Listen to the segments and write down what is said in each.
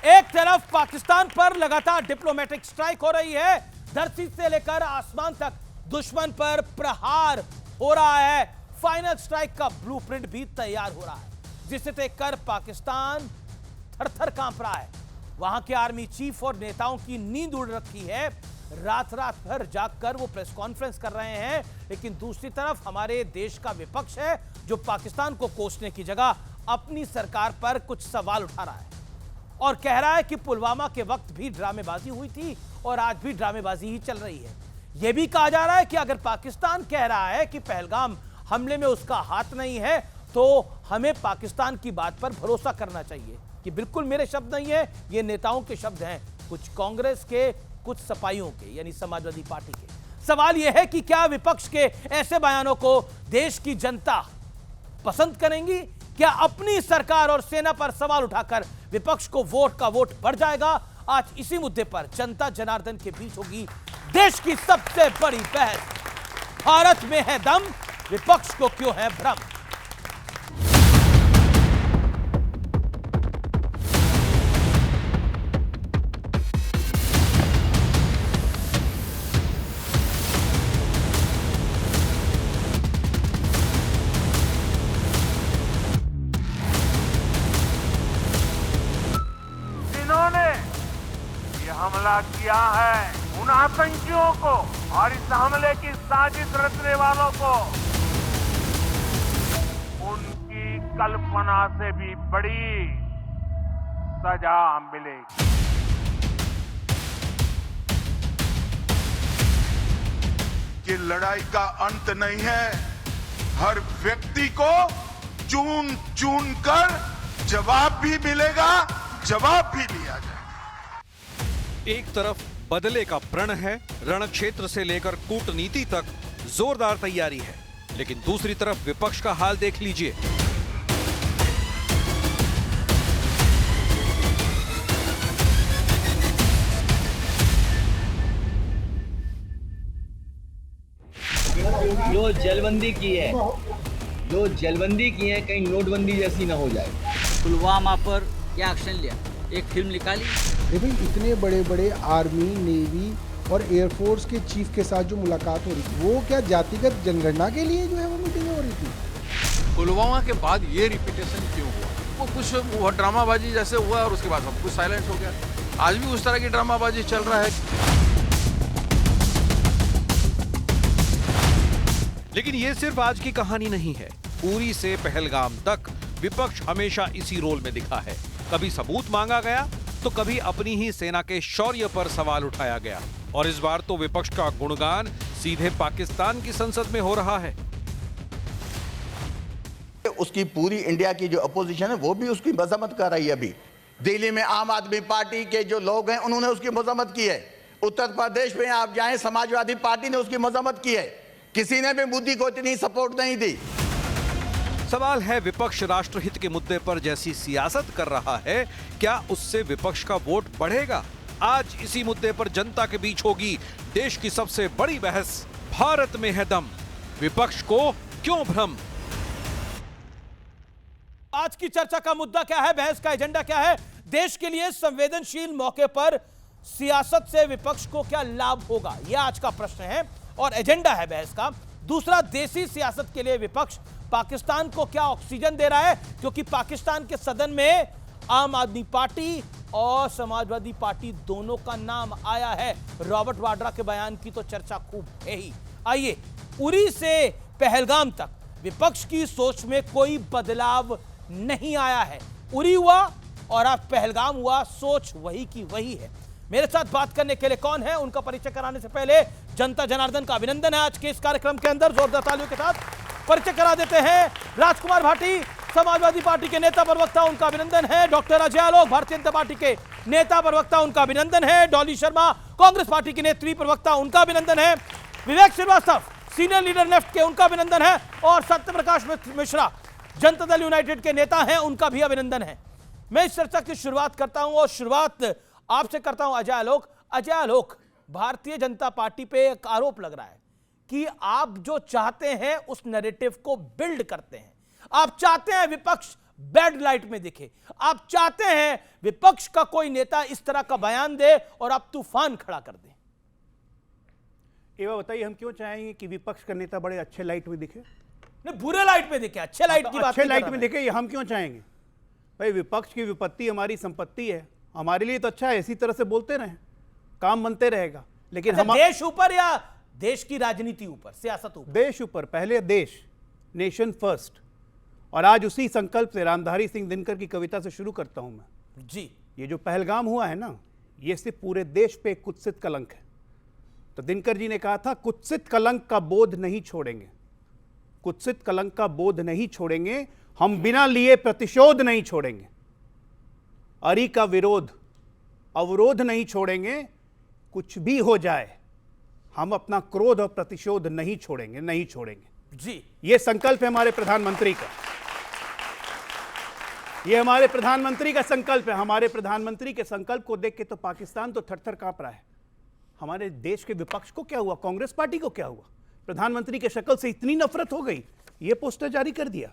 एक तरफ पाकिस्तान पर लगातार डिप्लोमेटिक स्ट्राइक हो रही है, धरती से लेकर आसमान तक दुश्मन पर प्रहार हो रहा है। फाइनल स्ट्राइक का ब्लूप्रिंट भी तैयार हो रहा है, जिसे देखकर पाकिस्तान थर-थर कांप रहा है। वहां के आर्मी चीफ और नेताओं की नींद उड़ रखी है, रात रात भर जागकर वो प्रेस कॉन्फ्रेंस कर रहे हैं। लेकिन दूसरी तरफ हमारे देश का विपक्ष है, जो पाकिस्तान को कोसने की जगह अपनी सरकार पर कुछ सवाल उठा रहा है और कह रहा है कि पुलवामा के वक्त भी ड्रामेबाजी हुई थी और आज भी ड्रामेबाजी ही चल रही है। यह भी कहा जा रहा है कि अगर पाकिस्तान कह रहा है कि पहलगाम हमले में उसका हाथ नहीं है, तो हमें पाकिस्तान की बात पर भरोसा करना चाहिए। कि बिल्कुल मेरे शब्द नहीं है, ये नेताओं के शब्द हैं, कुछ कांग्रेस के, कुछ सपाइयों के, यानी समाजवादी पार्टी के। सवाल यह है कि क्या विपक्ष के ऐसे बयानों को देश की जनता पसंद करेंगी? क्या अपनी सरकार और सेना पर सवाल उठाकर विपक्ष को वोट का वोट बढ़ जाएगा? आज इसी मुद्दे पर जनता जनार्दन के बीच होगी देश की सबसे बड़ी बहस। भारत में है दम, विपक्ष को क्यों है भ्रम? हमला किया है, उन आतंकियों को और इस हमले की साजिश रचने वालों को उनकी कल्पना से भी बड़ी सजा मिलेगी। कि लड़ाई का अंत नहीं है, हर व्यक्ति को चुन चुन कर जवाब भी मिलेगा, जवाब भी लिया जाएगा। एक तरफ बदले का प्रण है, रण क्षेत्र से लेकर कूटनीति तक जोरदार तैयारी है, लेकिन दूसरी तरफ विपक्ष का हाल देख लीजिए। जो जलबंदी की है कहीं नोटबंदी जैसी ना हो जाए। पुलवामा पर क्या एक्शन लिया, एक फिल्म निकाली। भाई इतने बड़े बड़े आर्मी, नेवी और एयरफोर्स के चीफ के साथ जो मुलाकात हो रही थी, वो क्या जातिगत जनगणना के लिए जो है वो मीटिंग हो रही थी? पुलवामा के बाद ये रिपीटेशन क्यों हुआ? वो कुछ वो ड्रामाबाजी जैसे हुआ और उसके बाद सब कुछ साइलेंट हो गया। आज भी उस तरह की ड्रामाबाजी चल रहा है। लेकिन ये सिर्फ आज की कहानी नहीं है। उरी से पहलगाम तक विपक्ष हमेशा इसी रोल में दिखा है। कभी सबूत मांगा गया, तो कभी अपनी ही सेना के शौर्य पर सवाल उठाया गया, और इस बार तो विपक्ष का गुणगान सीधे पाकिस्तान की संसद में हो रहा है। उसकी पूरी इंडिया की जो अपोजिशन है वो भी उसकी मजम्मत कर रही है। अभी दिल्ली में आम आदमी पार्टी के जो लोग हैं उन्होंने उसकी मजम्मत की है। उत्तर प्रदेश में आप जाएं, समाजवादी पार्टी ने उसकी मजम्मत की है। किसी ने भी मोदी को इतनी सपोर्ट नहीं दी। सवाल है, विपक्ष राष्ट्रहित के मुद्दे पर जैसी सियासत कर रहा है, क्या उससे विपक्ष का वोट बढ़ेगा? आज इसी मुद्दे पर जनता के बीच होगी देश की सबसे बड़ी बहस। भारत में है दम, विपक्ष को क्यों भ्रम? आज की चर्चा का मुद्दा क्या है, बहस का एजेंडा क्या है? देश के लिए संवेदनशील मौके पर सियासत से विपक्ष को क्या लाभ होगा, यह आज का प्रश्न है और एजेंडा है बहस का। दूसरा, देसी सियासत के लिए विपक्ष पाकिस्तान को क्या ऑक्सीजन दे रहा है, क्योंकि पाकिस्तान के सदन में आम आदमी पार्टी और समाजवादी पार्टी दोनों का नाम आया है। रॉबर्ट वाड्रा के बयान की तो चर्चा खूब है ही। आइए, उरी से पहलगाम तक विपक्ष की सोच में कोई बदलाव नहीं आया है। उरी हुआ और अब पहलगाम हुआ, सोच वही की वही है। मेरे साथ बात करने के लिए कौन है, उनका परिचय कराने से पहले जनता जनार्दन का अभिनंदन है। आज के इस कार्यक्रम के अंदर जोरदार तालियों के साथ परिचय करा देते हैं। राजकुमार भाटी, समाजवादी पार्टी के नेता प्रवक्ता, उनका अभिनंदन है। डॉक्टर अजय आलोक, भारतीय जनता पार्टी के नेता प्रवक्ता, उनका अभिनंदन है। डॉली शर्मा, कांग्रेस पार्टी की नेत्री प्रवक्ता, उनका अभिनंदन है। विवेक श्रीवास्तव, सीनियर लीडर लेफ्ट के, उनका अभिनंदन है। और सत्यप्रकाश मिश्रा, जनता दल यूनाइटेड के नेता हैं, उनका भी अभिनंदन है। मैं इस चर्चा की शुरुआत करता हूं और शुरुआत आपसे करता हूं अजय आलोक। अजय आलोक, भारतीय जनता पार्टी पे एक आरोप लग रहा है कि आप जो चाहते हैं उस नैरेटिव को बिल्ड करते हैं। आप चाहते हैं विपक्ष बैड लाइट में दिखे। आप चाहते हैं विपक्ष का कोई नेता इस तरह का बयान दे और आप तूफान खड़ा कर दें। ये बताइए, हम क्यों चाहेंगे कि विपक्ष का नेता बड़े अच्छे लाइट में दिखे? नहीं, बुरे लाइट में दिखे, अच्छे लाइट की बात अच्छे लाइट में दिखे, ये हम क्यों चाहेंगे? भाई विपक्ष की विपत्ति हमारी संपत्ति है, हमारे लिए तो अच्छा है, इसी तरह से बोलते रहें, काम बनते रहेगा। लेकिन अच्छा, देश ऊपर या देश की राजनीति ऊपर, सियासत ऊपर? देश ऊपर, पहले देश, नेशन फर्स्ट। और आज उसी संकल्प से रामधारी सिंह दिनकर की कविता से शुरू करता हूं मैं जी। ये जो पहलगाम हुआ है ना, ये सिर्फ पूरे देश पे एक कुत्सित कलंक है। तो दिनकर जी ने कहा था, कुत्सित कलंक का बोध नहीं छोड़ेंगे, कुत्सित कलंक का बोध नहीं छोड़ेंगे, हम बिना लिए प्रतिशोध नहीं छोड़ेंगे, अरी का विरोध अवरोध नहीं छोड़ेंगे, कुछ भी हो जाए हम अपना क्रोध और प्रतिशोध नहीं छोड़ेंगे, नहीं छोड़ेंगे जी। ये संकल्प है हमारे प्रधानमंत्री का, ये हमारे प्रधानमंत्री का संकल्प है। हमारे प्रधानमंत्री के संकल्प को देख के तो पाकिस्तान तो थर-थर कांप रहा है। हमारे देश के विपक्ष को क्या हुआ, कांग्रेस पार्टी को क्या हुआ? प्रधानमंत्री के शक्ल से इतनी नफरत हो गई, ये पोस्टर जारी कर दिया,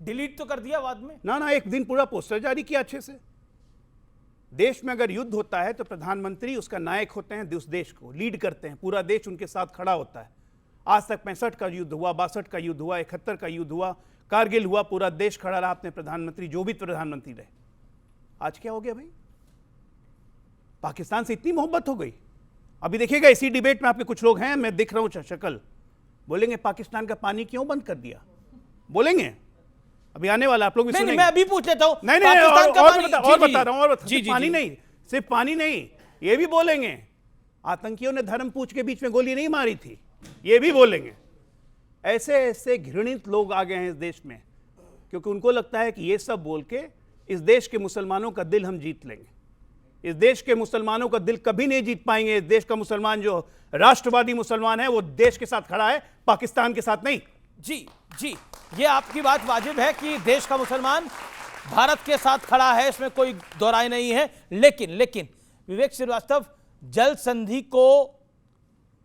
डिलीट तो कर दिया बाद में ना, एक दिन पूरा पोस्टर जारी किया अच्छे से। देश में अगर युद्ध होता है तो प्रधानमंत्री उसका नायक होते हैं, उस देश को लीड करते हैं, पूरा देश उनके साथ खड़ा होता है। आज तक 65 का युद्ध हुआ, 62 का युद्ध हुआ, 71 का युद्ध हुआ, कारगिल हुआ, पूरा देश खड़ा रहा अपने प्रधानमंत्री, जो भी प्रधानमंत्री रहे। आज क्या हो गया भाई? पाकिस्तान से इतनी मोहब्बत हो गई। अभी देखिएगा इसी डिबेट में आपके कुछ लोग हैं, मैं दिख रहा हूं शक्ल, बोलेंगे पाकिस्तान का पानी क्यों बंद कर दिया, बोलेंगे अभी आने वाला, आप लोग भी सुनेंगे। मैं अभी पूछ लेता हूं, नहीं, पाकिस्तान का पानी, और बता रहा हूं, सिर्फ पानी नहीं, सिर्फ पानी नहीं, ये भी बोलेंगे आतंकियों ने धर्म पूछ के बीच में गोली नहीं मारी थी, ये भी बोलेंगे। ऐसे ऐसे घृणित लोग आ गए हैं इस देश में, क्योंकि उनको लगता है कि ये सब बोल के इस देश के मुसलमानों का दिल हम जीत लेंगे। इस देश के मुसलमानों का दिल कभी नहीं जीत पाएंगे। इस देश का मुसलमान जो राष्ट्रवादी मुसलमान है, वो देश के साथ खड़ा है, पाकिस्तान के साथ नहीं। जी जी, ये आपकी बात वाजिब है कि देश का मुसलमान भारत के साथ खड़ा है, इसमें कोई दो राय नहीं है। लेकिन विवेक श्रीवास्तव, जल संधि को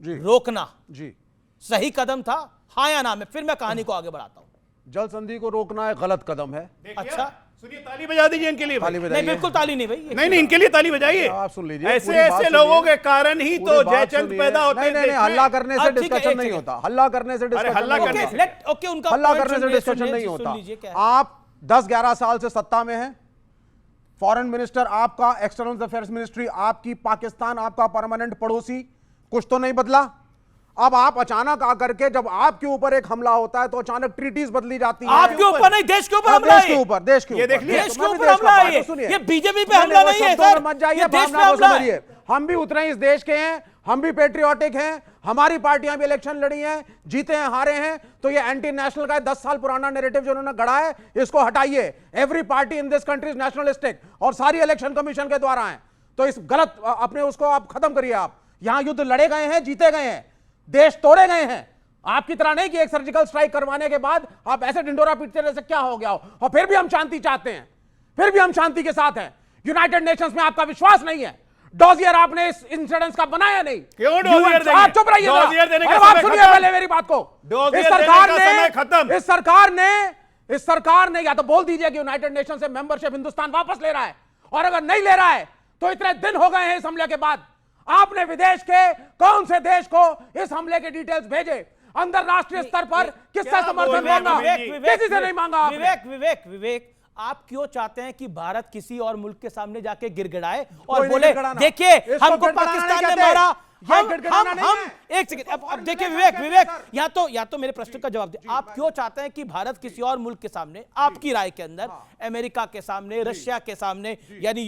रोकना जी सही कदम था, हाँ या ना? में फिर मैं कहानी को आगे बढ़ाता हूं। जल संधि को रोकना एक गलत कदम है। अच्छा सुनिए, ताली बजा दीजिए इनके लिए। नहीं, बिल्कुल ताली नहीं भाई, नहीं, इनके लिए ताली बजाइए। आप सुन लीजिए, ऐसे ऐसे लोगों के कारण ही तो जयचंद पैदा होते हैं। नहीं, हल्ला करने से डिस्कशन नहीं होता, हल्ला करने से डिस्कशन हल्ला करने से डिस्कशन नहीं होता। आप 10-11 साल से सत्ता में हैं, फॉरेन मिनिस्टर आपका, एक्सटर्नल अफेयर्स मिनिस्ट्री आपकी, पाकिस्तान आपका परमानेंट पड़ोसी, कुछ तो नहीं बदला। अब आप अचानक आकर के जब आपके ऊपर एक हमला होता है तो अचानक ट्रीटीज बदली जाती है। आपके ऊपर नहीं, देश के ऊपर हमला है। देश के ऊपर, देश के ऊपर, ये देख लीजिए, देश के ऊपर हमला है। ये बीजेपी पे हमला नहीं है सर, मत जाइए, भावना को समझिए। हम भी उतने ही इस देश के हैं, हम भी पेट्रियोटिक हैं, हमारी पार्टियां भी इलेक्शन लड़ी हैं, जीते हैं, हारे हैं। तो ये एंटी नेशनल का 10 साल पुराना नैरेटिव जो उन्होंने गढ़ा है, इसको हटाइए। Every party in this country is nationalistic और सारी इलेक्शन कमीशन के द्वारा है। तो इस गलत अपने उसको आप खत्म करिए। आप यहां युद्ध लड़े गए हैं, जीते गए हैं, देश तोड़े गए हैं। आपकी तरह नहीं कि एक सर्जिकल स्ट्राइक करवाने के बाद आप ऐसे ढिंडोरा पीटते रहे, क्या हो गया हो। और फिर भी हम शांति चाहते हैं, फिर भी हम शांति के साथ हैं। यूनाइटेड नेशंस में आपका विश्वास नहीं है। डॉजियर आपने इस इंसिडेंस का बनाया नहीं। क्यों डॉजियर देंगे? आप चुप रहिए, आप सुनिए पहले मेरी बात को। इस सरकार ने या तो बोल दीजिए कि यूनाइटेड नेशन से मेंबरशिप हिंदुस्तान वापस ले रहा है, और अगर नहीं ले रहा है तो इतने दिन हो गए हैं इस हमले के बाद, आपने विदेश के कौन से देश को इस हमले के डिटेल्स भेजे? अंतरराष्ट्रीय स्तर पर किससे समर्थन मांगा? किसी से नहीं मांगा। विवेक, आप क्यों चाहते हैं कि भारत किसी और मुल्क के सामने जाके गिड़गिड़ाए और बोले देखिए हमको पाकिस्तान ने मारा? हम एक सेकंड, अब देखिए विवेक, या तो मेरे प्रश्न का जवाब दे। आप क्यों चाहते हैं कि भारत किसी और मुल्क के सामने, आपकी राय के अंदर, अमेरिका के सामने, रशिया के सामने, यानी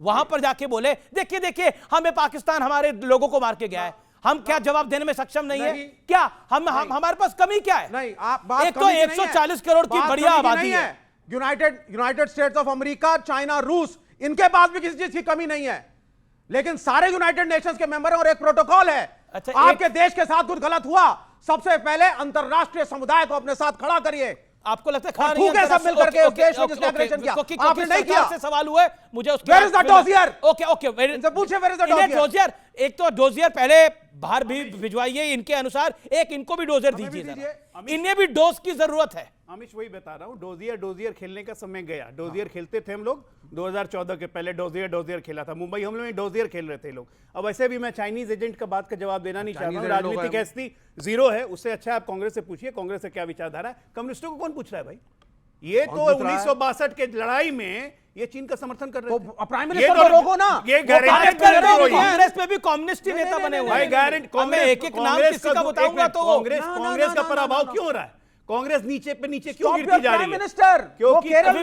वहां पर जाके बोले देखिए हमें पाकिस्तान हमारे लोगों को मार के गया है, हम क्या जवाब देने में सक्षम नहीं है? क्या हम हमारे पास कमी क्या है? नहीं, बात एक तो 140 करोड़ की बढ़िया आबादी है। United states of America, China, रूस, इनके पास भी किसी चीज की कमी नहीं है, लेकिन सारे यूनाइटेड नेशंस के मेंबर और एक प्रोटोकॉल है। अच्छा, आपके देश के साथ कुछ गलत हुआ, सबसे पहले अंतरराष्ट्रीय समुदाय को अपने साथ खड़ा करिए। आपको लगता है खड़ा नहीं है? सब मिलकर के देश में जिसने एग्रेशन किया, आपने नहीं किया। से सवाल हुआ है मुझे उसके Where is the dossier? Okay इनसे पूछिए where is the dossier? एक तो डोजियर पहले बाहर भी भिजवाइए इनके अनुसार, एक इनको भी डोजियर दीजिए जरा। इन्हें भी डोज की जरूरत है। अमिश वही बता रहा हूँ, डोजियर खेलने का समय गया। डोजियर खेलते थे हम लोग 2014 के पहले, डोजियर खेला था मुंबई हमलों में, डोजियर खेल रहे थे लोग। अब ऐसे भी मैं चाइनीज एजेंट का बात का जवाब देना नहीं चाहता हूँ, राजनीतिक हैसियत जीरो है, उससे अच्छा आप कांग्रेस से पूछिए कांग्रेस से क्या विचारधारा है। कम्युनिस्टों को कौन पूछ रहा है भाई? ये तो 1962 के लड़ाई में ये चीन का समर्थन कर रहे थे। प्राइम मिनिस्टर को रोको ना, ये कांग्रेस में भी कम्युनिस्ट नेता बने हुए हैं। कांग्रेस एक नाम किसी का बताऊंगा तो कांग्रेस का पराभव क्यों हो रहा है? कांग्रेस नीचे पे नीचे क्यों गिरती जा रही है? मिनिस्टर क्योंकि ये गलत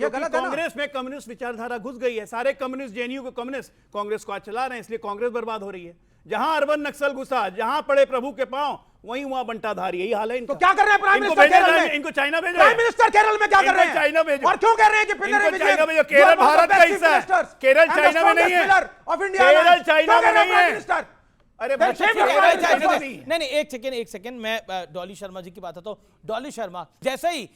है ना। कांग्रेस में कम्युनिस्ट विचारधारा घुस गई है। सारे कम्युनिस्ट जेएनयू के कम्युनिस्ट कांग्रेस को आज चला रहे हैं, इसलिए कांग्रेस बर्बाद हो रही है। जहां अरबन नक्सल घुसा, जहां पड़े प्रभु के पांव, वहीं वहां बंटाधारी। यही हाल है इनका। तो क्या कर रहे हैं प्राइम मिनिस्टर केरल में? इनको चाइना भेजो। प्राइम मिनिस्टर केरल में क्या कर रहे हैं? चाइना भेजो। और क्यों कह रहे हैं कि चाइना भेजो? केरल भारत का हिस्सा है, केरल चाइना में नहीं है। केरल चाइना में नहीं है। अरे नहीं, एक सेकेंड, मैं डॉली शर्मा जी की बात है तो डॉली शर्मा, जैसे ही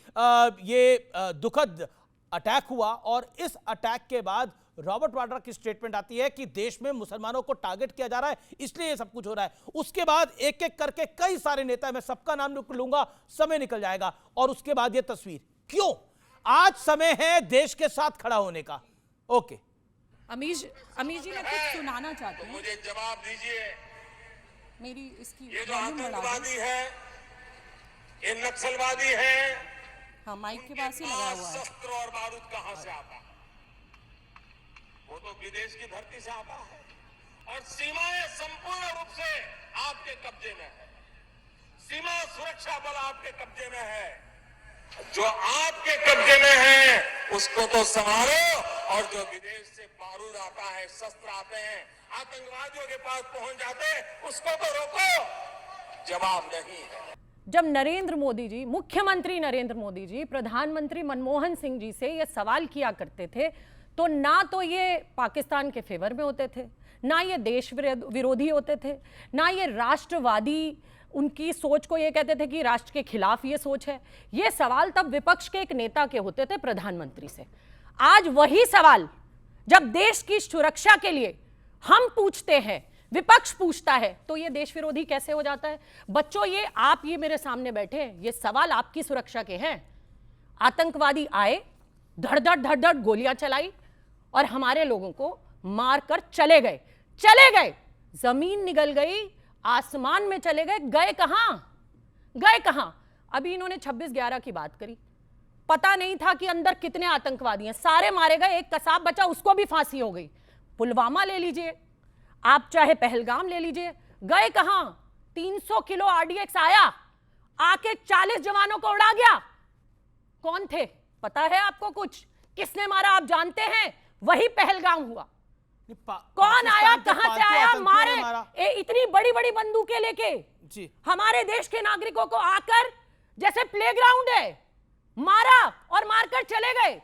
ये दुखद अटैक हुआ और इस अटैक के बाद रॉबर्ट वाड्रा की स्टेटमेंट आती है कि देश में मुसलमानों को टारगेट किया जा रहा है, इसलिए ये सब कुछ हो रहा है। उसके बाद एक एक करके कई सारे नेता, मैं सबका नाम लूंगा, समय निकल जाएगा, और उसके बाद ये तस्वीर। क्यों आज समय है देश के साथ खड़ा होने का? ओके अमीश जी, मैं कुछ सुनाना चाहती हूँ, मुझे जवाब दीजिए। मेरी इसकी ये जो आतंकवादी है, ये नक्सलवादी है, हाँ माइक के पास ही लगा हुआ है। शस्त्र और बारूद कहां से आता है? वो तो विदेश की धरती से आता है, और सीमाएं संपूर्ण रूप से आपके कब्जे में है। सीमा सुरक्षा बल आपके कब्जे में है। जो आपके कब्जे में है उसको तो संभालो, और जो विदेश से बारूद आता है, शस्त्र आते हैं, आतंकवादियों के पास पहुंच जाते हैं, उसको तो रोको। जवाब नहीं है। जब नरेंद्र मोदी जी, मुख्यमंत्री नरेंद्र मोदी जी प्रधानमंत्री मनमोहन सिंह जी से ये सवाल किया करते थे, तो ना तो ये पाकिस्तान के फेवर में होते थे, ना ये देश विरोधी होते थे, ना ये राष्ट्रवादी उनकी सोच को ये कहते थे कि राष्ट्र के खिलाफ ये सोच है। ये सवाल तब विपक्ष के एक नेता के होते थे, प्रधानमंत्री से। आज वही सवाल जब देश की सुरक्षा के लिए हम पूछते हैं, विपक्ष पूछता है, तो ये देश विरोधी कैसे हो जाता है? बच्चों, ये मेरे सामने बैठे हैं, ये सवाल आपकी सुरक्षा के हैं। आतंकवादी आए, धड़ धड़ गोलियां चलाई और हमारे लोगों को मारकर चले गए। जमीन निगल गई, आसमान में चले गए। गए कहां? अभी इन्होंने 26/11 की बात करी। पता नहीं था कि अंदर कितने आतंकवादी हैं, सारे मारे गए, एक कसाब बचा, उसको भी फांसी हो गई। पुलवामा ले लीजिए, आप चाहे पहलगाम ले लीजिए, गए कहां? 300 किलो RDX आया, आके 40 जवानों को उड़ा गया। कौन थे पता है आपको? कुछ किसने मारा आप जानते हैं? वही पहलगाम हुआ। कौन आया, कहां से आया, मारे इतनी बड़ी बड़ी बंदूकें लेके जी हमारे देश के नागरिकों को आकर जैसे प्लेग्राउंड है, मारा और मारकर चले गए।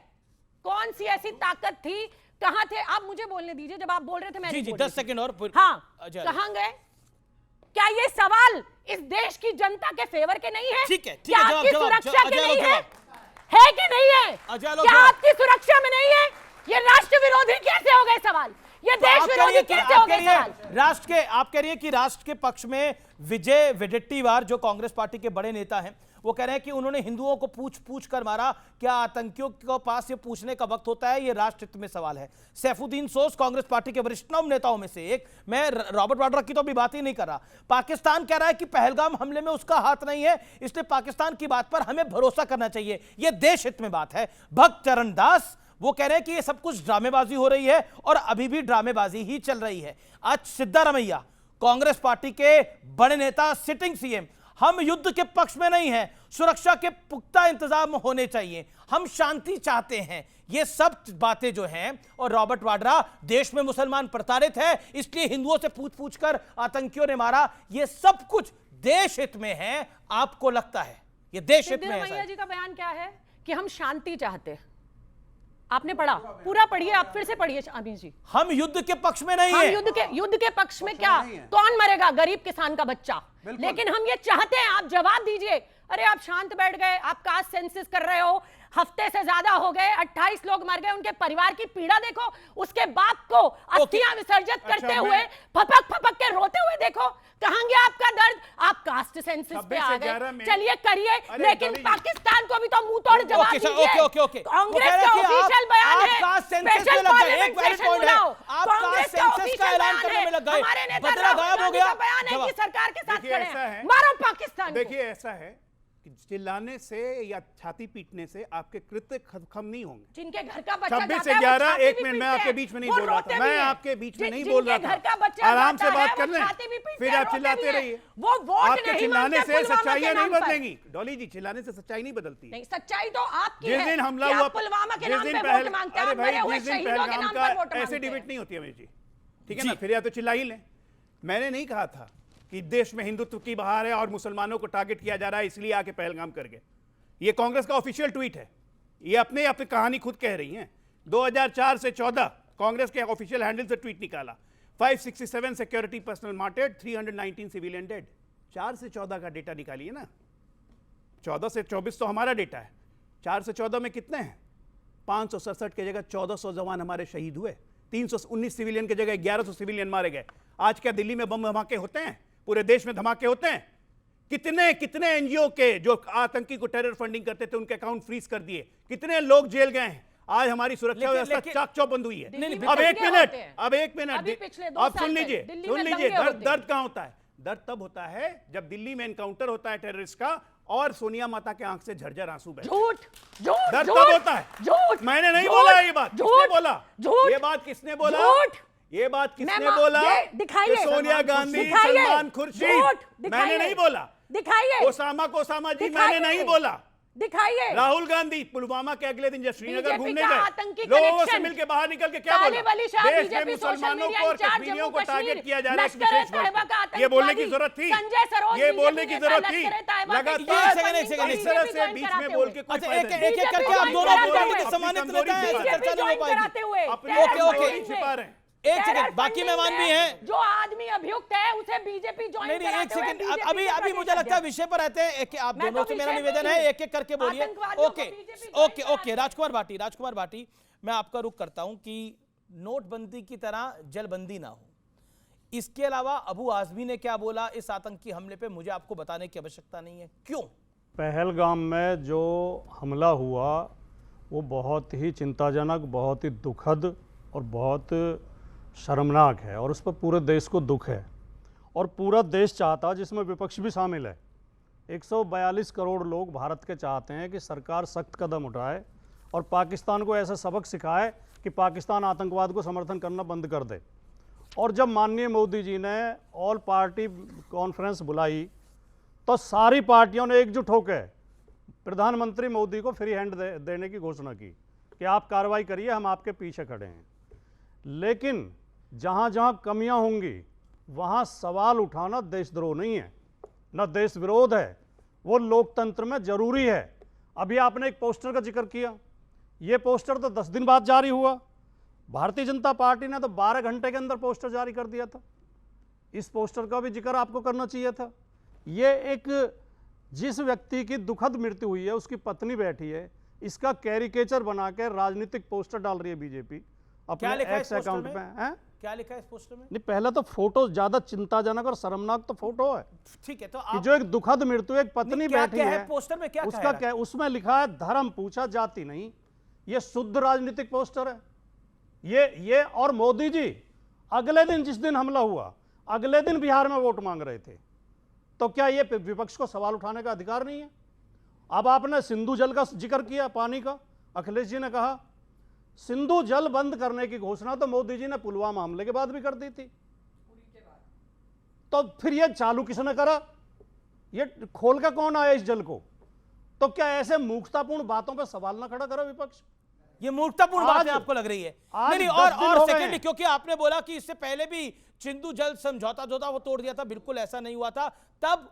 कौन सी ऐसी ताकत थी? कहां थे? आप मुझे बोलने दीजिए, जब आप बोल रहे थे मैं जी 10 सेकंड और हाँ, कहां गए? क्या ये सवाल इस देश की जनता के फेवर के नहीं है? ठीक है, क्या आपकी सुरक्षा के नहीं है कि नहीं है? क्या आपकी सुरक्षा में नहीं है? ये राष्ट्र विरोधी कैसे हो गए सवाल? ये देश विरोधी कैसे हो गए सवाल? राष्ट्र के, आप कह रही है कि राष्ट्र के पक्ष में विजय वडेट्टीवार जो कांग्रेस पार्टी के बड़े नेता हैं, वो कह रहे हैं कि उन्होंने हिंदुओं को पूछ कर मारा। क्या आतंकियों के पास ये पूछने का वक्त होता है? ये राष्ट्र हित में सवाल है। सैफुद्दीन सोज कांग्रेस पार्टी के वरिष्ठतम नेताओं में से एक, मैं रॉबर्ट वाड्रा की तो भी बात ही नहीं कर रहा। पाकिस्तान कह रहा है कि पहलगाम हमले में उसका हाथ नहीं है, इसलिए पाकिस्तान की बात पर हमें भरोसा करना चाहिए। यह देश हित में बात है। भक्त चरण दास वो कह रहे हैं कि ये सब कुछ ड्रामेबाजी हो रही है और अभी भी ड्रामेबाजी ही चल रही है। आज सिद्धारमैया कांग्रेस पार्टी के बड़े नेता, सिटिंग सीएम, हम युद्ध के पक्ष में नहीं हैं, सुरक्षा के पुख्ता इंतजाम होने चाहिए, हम शांति चाहते हैं। ये सब बातें जो हैं, और रॉबर्ट वाड्रा देश में मुसलमान प्रताड़ित है इसलिए हिंदुओं से पूछ कर आतंकियों ने मारा, ये सब कुछ देश हित में है। आपको लगता है ये देश हित में है? सिद्धारमैया जी का बयान क्या है कि हम शांति चाहते हैं। आपने पढ़ा? पूरा पढ़िए, आप फिर से पढ़िए अमीश जी। हम युद्ध के पक्ष में नहीं है। युद्ध के पक्ष में क्या? कौन मरेगा? गरीब किसान का बच्चा। लेकिन हम ये चाहते हैं, आप जवाब दीजिए, अरे आप शांत बैठ गए, आप कास्ट सेंसस कर रहे हो, हफ्ते से ज्यादा हो गए, 28 लोग मर गए, उनके परिवार की पीड़ा देखो, उसके बाप को अस्थियां विसर्जित करते हुए फपक फपक के रोते हुए देखो, कहां गया आपका दर्द? आप कास्ट सेंसस पे आ गए, चलिए करिए, लेकिन पाकिस्तान को भी तो मुंह तोड़ जवाब दीजिए। कांग्रेस का ऑफिशियल बयान है, स्पेशल पार्लियामेंट सेशन बुलाओ, कांग्रेस का ऑफिशियल बयान है, हमारे नेता राहुल गांधी का बयान है कि सरकार के साथ खड़े हैं, मारो पाकिस्तान को। देखिए ऐसा है कि चिल्लाने से या छाती पीटने से आपके कृत्य खत्म नहीं होंगे। जिनके घर का बच्चा 26 से 11 एक मिनट मैं आपके बीच में नहीं बोल रहा था, मैं आपके बीच में नहीं बोल रहा था, आराम से बात कर लें, फिर आप चिल्लाते रहिए। वो वोट आपके चिल्लाने से सच्चाइयां नहीं बदलेंगी डॉली जी, चिल्लाने से सच्चाई नहीं बदलती। नहीं, सच्चाई तो आपकी है। जिस दिन हमला हुआ, पुलवामा के नाम जिस पे दिन वोट मांगते हैं, अरे भाई मरे हुए जिस दिन शहीदों के पहलगाम नाम का पर वोट ऐसे मांगते डिबेट हैं। नहीं होती अमीर जी, ठीक है ना, फिर या तो चिल्ला ही लें। मैंने नहीं कहा था कि देश में हिंदुत्व की बहार है और मुसलमानों को टारगेट किया जा रहा है इसलिए आके पहलगाम कर गए। ये कांग्रेस का ऑफिशियल ट्वीट है, ये अपने कहानी खुद कह रही हैं। 2004 से 14 कांग्रेस के ऑफिशियल हैंडल से ट्वीट निकाला, 567 सिक्योरिटी पर्सनल मार्टेड, 319 सिविलियन डेड। 4 से 14 का डेटा निकालिए ना, 14 से 24 तो हमारा डेटा है, 4 से 14 में कितने हैं? 567 की जगह 1400 जवान हमारे शहीद हुए, 319 सिविलियन की जगह 1100 सिविलियन मारे गए। आज क्या दिल्ली में बम धमाके होते हैं? पूरे देश में धमाके होते हैं? कितने कितने एनजीओ के जो आतंकी को टेरर फंडिंग करते थे उनके अकाउंट फ्रीज कर दिए, कितने लोग जेल गए हैं। आज हमारी सुरक्षा व्यवस्था चाक चौबंद हुई है। अब एक मिनट, अब सुन लीजिए दर्द कहां होता है? दर्द तब होता है जब दिल्ली में एनकाउंटर होता है टेररिस्ट का और सोनिया माता के आंख से झरझर आंसू बहते हैं। दर्द तब होता है। मैंने नहीं बोला ये बात, किसने बोला ये बात? किसने बोला ये बात? किसने बोला? दिखाइए, सोनिया गांधी, सलमान खुर्शीद। मैंने नहीं बोला। दिखाइए ओसामा जी, मैंने नहीं बोला। दिखाइए राहुल गांधी पुलवामा के अगले दिन जब श्रीनगर घूमने गए, लोगों से मिलकर बाहर निकल के क्या बोला? देश में मुसलमानों को और कश्मीरियों को टारगेट किया जा रहा है। ये बोलने की जरूरत थी, ये बोलने की जरूरत थी। लगातार इस तरह से बीच में बोल के कुछ एक करके आप दोनों बोलोगे तो सम्मानित रहता है, ऐसी चर्चा नहीं हो पाएगी। ओके छिपा रहे हैं। एक सेकंड, बाकी मेहमान भी हैं। जो आदमी अभियुक्त है उसे बीजेपी ज्वाइन नहीं, एक सेकंड, अभी मुझे लगता है विषय पर रहते हैं। आप दोनों से मेरा निवेदन है, एक एक करके बोलिए। ओके राजकुमार भाटी, मैं आपका रुख करता हूं कि नोटबंदी की तरह जलबंदी ना हो। इसके अलावा अबू आजमी ने क्या बोला इस आतंकी हमले पे, मुझे आपको बताने की आवश्यकता नहीं है। क्यों? पहलगाम में जो हमला हुआ वो बहुत ही चिंताजनक, बहुत ही दुखद और बहुत शर्मनाक है और उस पर पूरे देश को दुख है और पूरा देश चाहता, जिसमें विपक्ष भी शामिल है, 142 करोड़ लोग भारत के चाहते हैं कि सरकार सख्त कदम उठाए और पाकिस्तान को ऐसा सबक सिखाए कि पाकिस्तान आतंकवाद को समर्थन करना बंद कर दे। और जब माननीय मोदी जी ने ऑल पार्टी कॉन्फ्रेंस बुलाई तो सारी पार्टियों ने एकजुट होकर प्रधानमंत्री मोदी को फ्री हैंड देने की घोषणा की कि आप कार्रवाई करिए, हम आपके पीछे खड़े हैं। लेकिन जहाँ जहाँ कमियाँ होंगी वहाँ सवाल उठाना देशद्रोह नहीं है, न देश विरोध है, वो लोकतंत्र में जरूरी है। अभी आपने एक पोस्टर का जिक्र किया, ये पोस्टर तो 10 दिन बाद जारी हुआ। भारतीय जनता पार्टी ने तो 12 घंटे के अंदर पोस्टर जारी कर दिया था। इस पोस्टर का भी जिक्र आपको करना चाहिए था। ये एक जिस व्यक्ति की दुखद मृत्यु हुई है, उसकी पत्नी बैठी है, इसका कैरिकेचर बना के राजनीतिक पोस्टर डाल रही है बीजेपी अपने एक्स अकाउंट में। क्या लिखा है इस पोस्टर में? नहीं, पहले तो फोटो ज्यादा चिंताजनक और शर्मनाक तो फोटो है। ठीक है, तो कि जो एक दुखद मृत्यु, एक पत्नी बैठी है, पोस्टर में क्या उसका क्या, उसमें लिखा है धर्म पूछा जाति नहीं। ये शुद्ध राजनीतिक पोस्टर है ये। और मोदी जी अगले दिन, जिस दिन हमला हुआ, अगले दिन बिहार में वोट मांग रहे थे, तो क्या ये विपक्ष को सवाल उठाने का अधिकार नहीं है? अब आपने सिंधु जल का जिक्र किया, पानी का, अखिलेश जी ने कहा सिंधु जल बंद करने की घोषणा तो मोदी जी ने पुलवामा हमले के बाद भी कर दी थी। तो फिर ये चालू किसने करा? ये खोल का कौन आया इस जल को? तो क्या ऐसे मूर्खतापूर्ण बातों पर सवाल ना खड़ा करा विपक्ष? ये मूर्खतापूर्ण बात आपको लग रही है? नहीं, और सेकंड, क्योंकि आपने बोला कि इससे पहले भी सिंधु जल समझौता जो था वो तोड़ दिया था, बिल्कुल ऐसा नहीं हुआ था। तब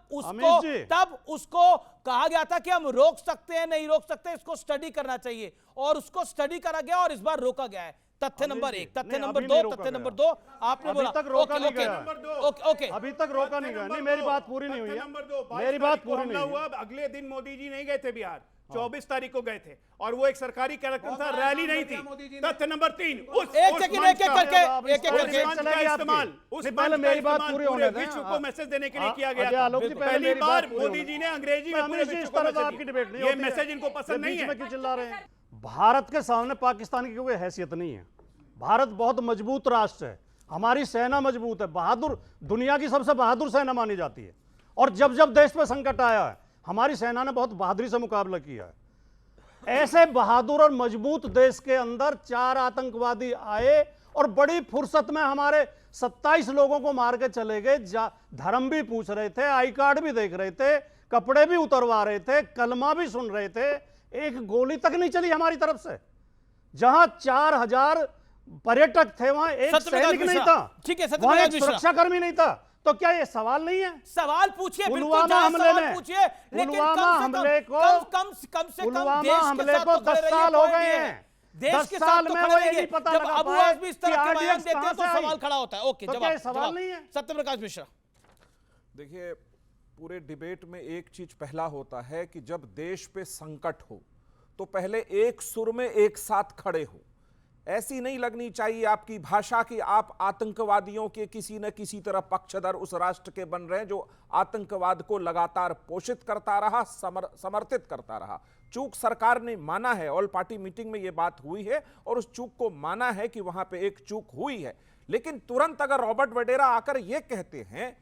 उसको कहा गया था कि हम रोक सकते हैं, नहीं रोक सकते, इसको स्टडी करना चाहिए, और उसको स्टडी करा गया और इस बार रोका गया है। तथ्य नंबर 1, तथ्य नंबर अभी 2, नहीं रोका तथ्य गया। नंबर 2 आपने बोला। अभी तक रोका नहीं गया। ओके अभी तक रोका नहीं गया। नहीं, मेरी बात पूरी नहीं हुई है। नंबर 2, मेरी बात पूरी नहीं हुआ। हुई। अगले दिन मोदी जी नहीं गए थे बिहार, 24 तारीख को गए थे, और वो एक सरकारी कार्यक्रम था, रैली नहीं थी। तथ्य नंबर 3, एक सेकंड, एक एक करके, एक एक करके इस्तेमाल उस पहले मेरी बात पूरी होने दें। विश्व को मैसेज देने के लिए किया गया अजय था। आलोक जी, पहले पहली मेरी बार बात पूरी मोदी होने जी ने अंग्रेजी में पूरे इस विश्व तरह को तो आपकी डिबेट मैसेज नहीं दिया। ये होती है। मैसेज इनको पसंद नहीं बीच है। में क्यों चिल्ला रहे हैं? भारत के सामने पाकिस्तान की कोई हैसियत नहीं है। भारत बहुत मजबूत राष्ट्र है, हमारी सेना मजबूत है, बहादुर, दुनिया की सबसे बहादुर सेना मानी जाती है। और जब जब देश पे संकट आया है, हमारी सेना ने बहुत बहादुरी से मुकाबला किया है। ऐसे बहादुर और मजबूत देश के अंदर 4 आतंकवादी आए और बड़ी फुर्सत में हमारे 27 लोगों को मार के चले गए। धर्म भी पूछ रहे थे, आई कार्ड भी देख रहे थे, कपड़े भी उतरवा रहे थे, कलमा भी सुन रहे थे, एक गोली तक नहीं चली हमारी तरफ से। जहां 4000 पर्यटक थे, वहां एक सैनिक नहीं था, ठीक है, वहां एक सुरक्षाकर्मी नहीं था। तो क्या ये सवाल नहीं है? सवाल पूछिए, पुलवामा हमले में, पूछिए, पुलवामा हमले को, पुलवामा हमले को 10 साल हो गए हैं। 10 साल में वो ये नहीं पता लगा अबू पाए आजमी इस तरह के बयान देते हैं तो सवाल खड़ा होता है। ओके, तो क्या सवाल नहीं है? सत्यप्रकाश मिश्रा, देखिए, पूरे डिबेट में एक चीज पहला होता है कि जब देश पे संकट हो तो पहले एक सुर में एक साथ खड़े हो। ऐसी नहीं लगनी चाहिए आपकी भाषा कि आप आतंकवादियों के किसी न किसी तरह पक्षधर उस राष्ट्र के बन रहे हैं जो आतंकवाद को लगातार पोषित करता रहा, समर्थित करता रहा। चूक सरकार ने माना है, ऑल पार्टी मीटिंग में यह बात हुई है और उस चूक को माना है कि वहां पे एक चूक हुई है। लेकिन तुरंत अगर रॉबर्ट वडेरा आकर यह कहते हैं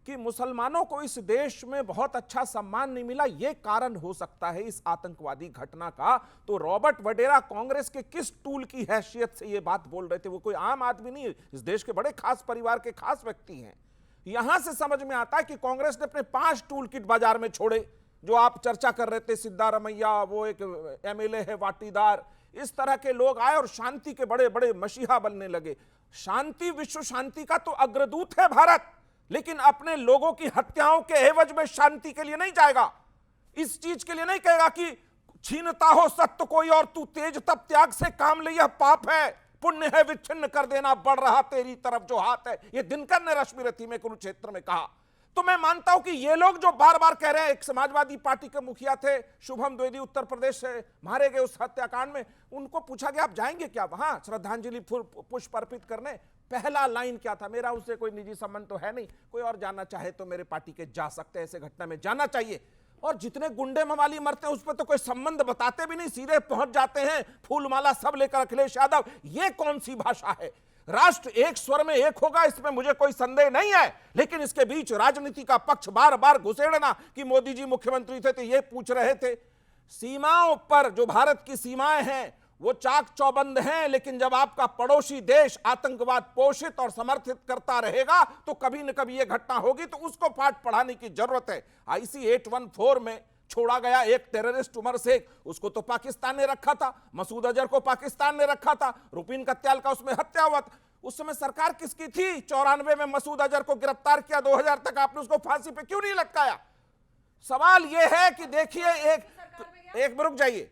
कि मुसलमानों को इस देश में बहुत अच्छा सम्मान नहीं मिला, यह कारण हो सकता है इस आतंकवादी घटना का, तो रॉबर्ट वडेरा कांग्रेस के किस टूल की हैसियत से यह बात बोल रहे थे? वो कोई आम आदमी नहीं है, इस देश के बड़े खास परिवार के खास व्यक्ति हैं। यहां से समझ में आता है कि कांग्रेस ने अपने 5 टूल किट बाजार में छोड़े, जो आप चर्चा कर रहे थे, सिद्धारमैया, वो एक एमएलए है वाटीदार, इस तरह के लोग आए और शांति के बड़े बड़े मसीहा बनने लगे। शांति, विश्व शांति का तो अग्रदूत है भारत, लेकिन अपने लोगों की हत्याओं के एवज में शांति के लिए नहीं जाएगा। इस चीज के लिए नहीं कहेगा कि छीनता हो सत्य कोई और तू तेज तब त्याग से काम ले, यह पाप है, पुण्य है विच्छिन्न कर देना, बढ़ रहा तेरी तरफ जो हाथ है। यह दिनकर ने रश्मि रथी में कुरुक्षेत्र में कहा। तो मैं मानता हूं कि ये लोग जो बार बार कह रहे हैं, एक समाजवादी पार्टी के मुखिया थे शुभम द्विवेदी, उत्तर प्रदेश से मारे गए उस हत्याकांड में, उनको पूछा गया आप जाएंगे क्या वहां श्रद्धांजलि पुष्प अर्पित करने? पहला लाइन क्या था? मेरा उससे कोई निजी संबंध तो है नहीं, कोई और जाना चाहे तो मेरे पार्टी के जा सकते हैं, ऐसे घटना में जाना चाहिए। और जितने गुंडे मवाली मरते हैं उस पर तो कोई संबंध बताते भी नहीं, सीधे पहुंच जाते हैं, फूलमाला सब लेकर अखिलेश यादव। ये कौन सी भाषा है? राष्ट्र एक स्वर में एक होगा, इसमें मुझे कोई संदेह नहीं है, लेकिन इसके बीच राजनीति का पक्ष बार बार घुसेड़ना कि मोदी जी मुख्यमंत्री थे तो ये पूछ रहे थे। सीमाओं पर जो भारत की सीमाएं हैं वो चाक चौबंद हैं, लेकिन जब आपका पड़ोसी देश आतंकवाद पोषित और समर्थित करता रहेगा तो कभी न कभी यह घटना होगी, तो उसको पाठ पढ़ाने की जरूरत है। IC 814 में छोड़ा गया एक टेररिस्ट उमर शेख, उसको तो पाकिस्तान ने रखा था, मसूद अजहर को पाकिस्तान ने रखा था, रुपीन कत्याल का उसमें हत्या हुआ था। उस समय सरकार किसकी थी? 94 में मसूद अजहर को गिरफ्तार किया, 2000 तक आपने उसको फांसी पे क्यों नहीं लटकाया? सवाल यह है कि देखिए, एक रुक जाइए,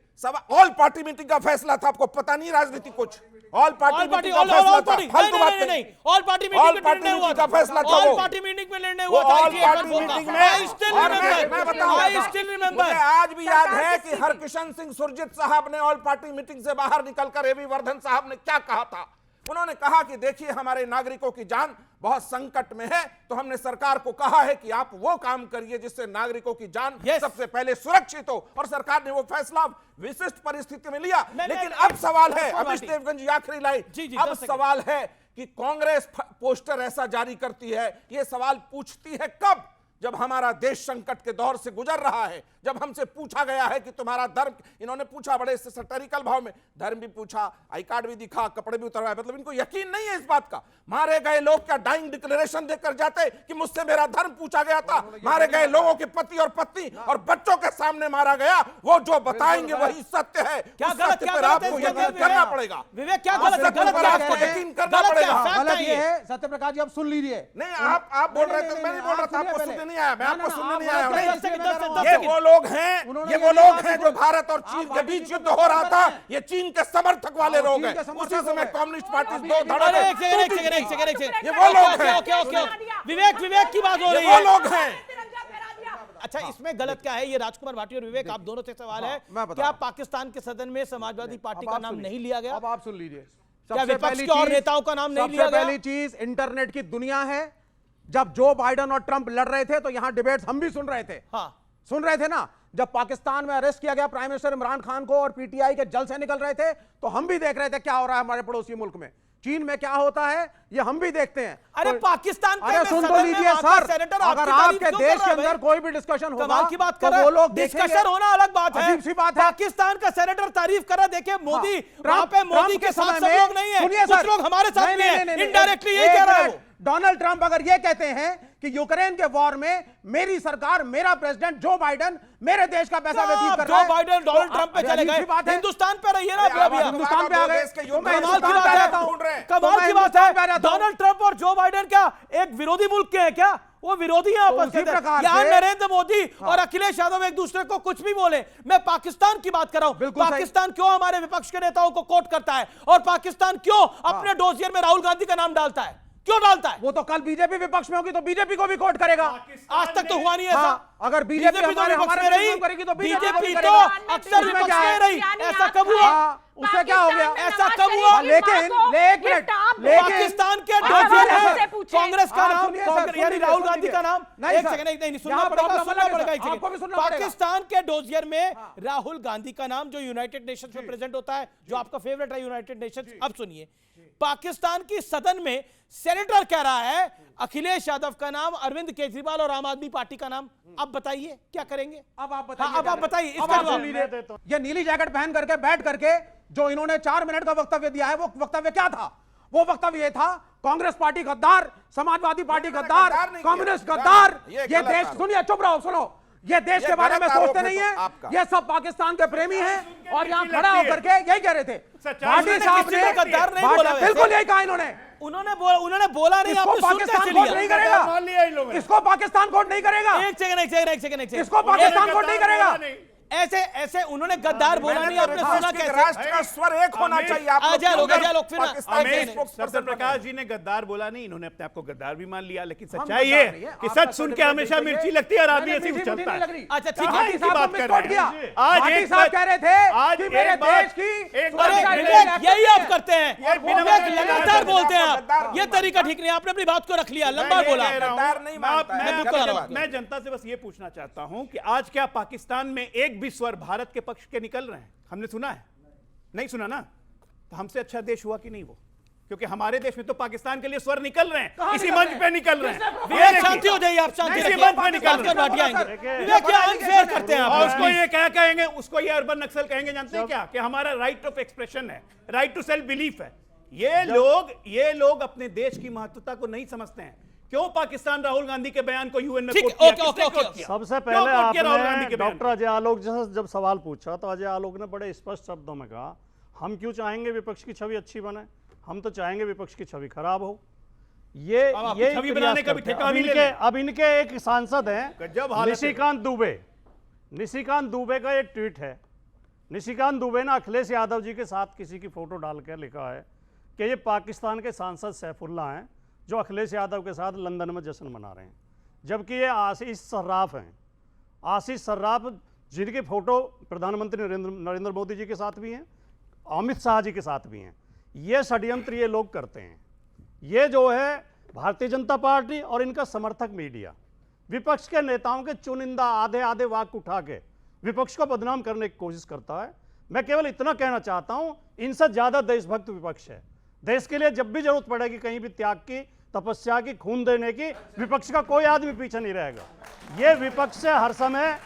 ऑल पार्टी मीटिंग का फैसला था, आपको पता नहीं राजनीति कुछ? ऑल पार्टी मीटिंग का फैसला था, फालतू बात नहीं। ऑल पार्टी मीटिंग का फैसला था, ऑल पार्टी मीटिंग में निर्णय हुआ था। ऑल पार्टी मीटिंग में आई स्टिल रिमेंबर, मुझे आज भी याद है कि हरकिशन सिंह सुरजीत साहब ने ऑल पार्टी मीटिंग से बाहर निकलकर एवी वर्धन साहब ने क्या कहा था। उन्होंने कहा कि देखिए हमारे नागरिकों की जान बहुत संकट में है, तो हमने सरकार को कहा है कि आप वो काम करिए जिससे नागरिकों की जान सबसे पहले सुरक्षित हो, और सरकार ने वो फैसला विशिष्ट परिस्थिति में लिया। लेकिन अब सवाल है, अमिश देवगन आखिरी लाइन, अब सवाल है कि कांग्रेस पोस्टर ऐसा जारी करती है, ये सवाल पूछती है कब? जब हमारा देश संकट के दौर से गुजर रहा है, जब हमसे पूछा गया है कि तुम्हारा धर्म, इन्होंने पूछा बड़े सैटिरिकल भाव में, धर्म भी पूछा, आई कार्ड भी दिखा, कपड़े भी उतरवाए, मतलब इनको यकीन नहीं है इस बात का। मारे गए लोग क्या डाइंग डिक्लेरेशन देकर जाते कि मुझसे मेरा धर्म पूछा गया था? मारे गए लोगों के पति और पत्नी और बच्चों के सामने मारा गया, वो जो बताएंगे वही सत्य है। क्या गलत आपको यकीन करना पड़ेगा। विवेक, क्या गलत आपको यकीन करना पड़ेगा। गलत ये है, सत्यप्रकाश जी आप सुन लीजिए। नहीं, आप बोल रहे थे, मैं नहीं बोल रहा था, आपको नहीं आया, मैं ना, आपको ना, सुनने आप नहीं आया बात हूं। करें, ये वो लोग हैं, उन्होंने ये ये वो नहीं लोग कहा हैं कि जो भारत और चीन आप के पार्टी बीच की युद्ध हो रहा था, हैं। ये चीन के समर्थक वाले लोग चीन हैं। के समर्थक उसी समय हैं। कम्युनिस्ट पार्टी दो अरे धड़े एक सेकंड ये वो लोग हैं। ओके विवेक की बात हो ये रही वो है। लोग हैं। अच्छा, इसमें गलत क्या है? ये राजकुमार भाटी और विवेक आप दोनों से सवाल है, क्या पाकिस्तान के सदन में समाजवादी पार्टी का नाम नहीं लिया गया? अब आप सुन लीजिए, क्या विपक्ष के और नेताओं का नाम नहीं लिया गया? सबसे पहली चीज, इंटरनेट की दुनिया है। जब जो बाइडेन और ट्रंप लड़ रहे थे तो यहां डिबेट्स हम भी सुन रहे थे। हाँ, सुन रहे थे ना। जब पाकिस्तान में अरेस्ट किया गया प्राइम मिनिस्टर इमरान खान को और पीटीआई के जल से निकल रहे थे तो हम भी देख रहे थे क्या हो रहा है हमारे पड़ोसी मुल्क में। चीन में क्या होता है ये हम भी देखते हैं। अरे पाकिस्तान अरे सुन तो लीजिए सर, अगर आपके देश के अंदर कोई भी डिस्कशन होगा की बात तो कर वो लोग डिस्कशन होना अलग बात है। अजीब सी बात है। पाकिस्तान का सेनेटर तारीफ कर रहा, देखिए मोदी वहां पे ट्रंप मोदी के साथ सब लोग नहीं है, कुछ लोग हमारे साथ भी हैं। इनडायरेक्टली यही कह रहा है वो। डोनाल्ड ट्रंप अगर ये कहते हैं कि यूक्रेन के वॉर में मेरी सरकार, मेरा प्रेसिडेंट जो बाइडेन मेरे देश का पैसा व्यतीत कर रहा है, जो बाइडेन डोनाल्ड ट्रंप पे चले गए, हिंदुस्तान पे रहिए ना। हिंदुस्तान पे आ गए, कमाल की बात है, कमाल की बात है। डोनाल्ड ट्रंप और जो बाइडेन क्या एक विरोधी मुल्क के हैं क्या? वो विरोधी हैं आपस में। यहाँ नरेंद्र मोदी और अखिलेश यादव एक दूसरे को कुछ भी बोले। मैं पाकिस्तान की बात कर रहा हूं। पाकिस्तान क्यों हमारे विपक्ष के नेताओं को कोट करता है और पाकिस्तान क्यों अपने डोसियर में राहुल गांधी का नाम डालता है? क्यों डालता है? वो तो कल बीजेपी विपक्ष में होगी तो बीजेपी को भी कोट करेगा। आज तक तो हुआ नहीं ऐसा। अगर बीजेपी हमारे रही करेगी तो बीजेपी तो अक्सर विपक्ष में रही। ऐसा कब हुआ? उससे क्या हो गया? ऐसा कब हुआ? लेकिन पाकिस्तान के डोसियर है कांग्रेस का नाम, यानी राहुल गांधी का नाम। एक सेकंड, नहीं सुनना पड़ेगा। पाकिस्तान के डोसियर में राहुल गांधी का नाम जो यूनाइटेड नेशंस में प्रेजेंट होता है, जो आपका फेवरेट है यूनाइटेड नेशंस। अब सुनिए, पाकिस्तान की सदन में सेनेटर कह रहा है अखिलेश यादव का नाम, अरविंद केजरीवाल और आम आदमी पार्टी का नाम। अब बताइए क्या करेंगे? अब आप बताइए। अब आप बताइए इसका जवाब। ये नीली जैकेट पहन करके बैठ करके जो इन्होंने 4 मिनट का वक्तव्य दिया है, वो वक्तव्य क्या था? वो वक्तव्य ये था, कांग्रेस पार्टी गद्दार, समाजवादी पार्टी गद्दार, कम्युनिस्ट गद्दार। ये देश, सुनिए, चुप रहो, सुनो, ये देश के बारे में सोचते नहीं है। ये सब पाकिस्तान के प्रेमी हैं और यहाँ खड़ा होकर के यही कह रहे थे। भाटी साहब ने गद्दार नहीं बोला, बिल्कुल यही कहा इन्होंने बोला नहीं। इसको पाकिस्तान कोर्ट नहीं करेगा, इसको पाकिस्तान कोर्ट नहीं करेगा। एक सेकंड, इसको पाकिस्तान कोर्ट नहीं करेगा। ऐसे उन्होंने गद्दार बोला नहीं। आपने सुना कैसे? राष्ट्र का स्वर एक होना चाहिए। सर प्रकाश जी ने गद्दार बोला नहीं, इन्होंने अपने आप को गद्दार भी मान लिया। लेकिन सच्चाई ये कि सच सुन के हमेशा मिर्ची लगती है और आदमी ऐसे ही चलता है। अच्छा ठीक है, की बात कर रहे हैं। आज एक साहब कह रहे थे आज कि मेरे देश की यही आप करते हैं, लगातार बोलते हैं आप। ये तरीका ठीक नहीं, आपने अपनी बात को रख लिया, लंबा बोला। मैं जनता से बस ये पूछना चाहता हूं कि आज क्या पाकिस्तान में एक भी स्वर भारत के पक्ष के निकल रहे हैं? हमने सुना है? नहीं सुना ना? तो हमसे अच्छा देश हुआ कि नहीं वो? क्योंकि हमारे देश में तो पाकिस्तान के लिए स्वर निकल रहे हैं, इसी मंच पे निकल रहे हैं। शांति हो जाइए, आप शांति इसी मंच पे निकल रहे हैं। करते हैं और उसको ये क्या कहेंगे? उसको ये अर्बन नक्सल कहेंगे। जानते हैं क्या? कि हमारा राइट ऑफ एक्सप्रेशन है, राइट टू सेल्फ बिलीफ है। ये लोग अपने देश की महत्वता को नहीं समझते हैं। क्यों पाकिस्तान राहुल गांधी के बयान को यूएन में कोट किया? सबसे पहले आपने डॉक्टर अजय आलोक जैसा जब सवाल पूछा तो अजय आलोक ने बड़े स्पष्ट शब्दों में कहा, हम क्यों चाहेंगे विपक्ष की छवि अच्छी बने, हम तो चाहेंगे विपक्ष की छवि खराब हो। ये छवि बनाने का भी ठेका भी ले लें। अब इनके एक सांसद हैं निशिकांत दुबे का एक ट्वीट है। निशिकांत दुबे ने अखिलेश यादव जी के साथ किसी की फोटो डालकर लिखा है कि ये पाकिस्तान के सांसद सैफुल्ला हैं जो अखिलेश यादव के साथ लंदन में जश्न मना रहे हैं, जबकि ये आशीष सर्राफ हैं। आशीष सर्राफ जिनकी फोटो प्रधानमंत्री नरेंद्र मोदी जी के साथ भी हैं, अमित शाह जी के साथ भी हैं। ये षड्यंत्र ये लोग करते हैं। ये जो है भारतीय जनता पार्टी और इनका समर्थक मीडिया विपक्ष के नेताओं के चुनिंदा आधे वाक्य उठा के विपक्ष को बदनाम करने की कोशिश करता है। मैं केवल इतना कहना चाहता हूं, इनसे ज्यादा देशभक्त विपक्ष है। देश के लिए जब भी जरूरत पड़ेगी कहीं भी त्याग की, तपस्या की, खून देने की, विपक्ष का कोई आदमी पीछे नहीं रहेगा। ये विपक्ष से हर समय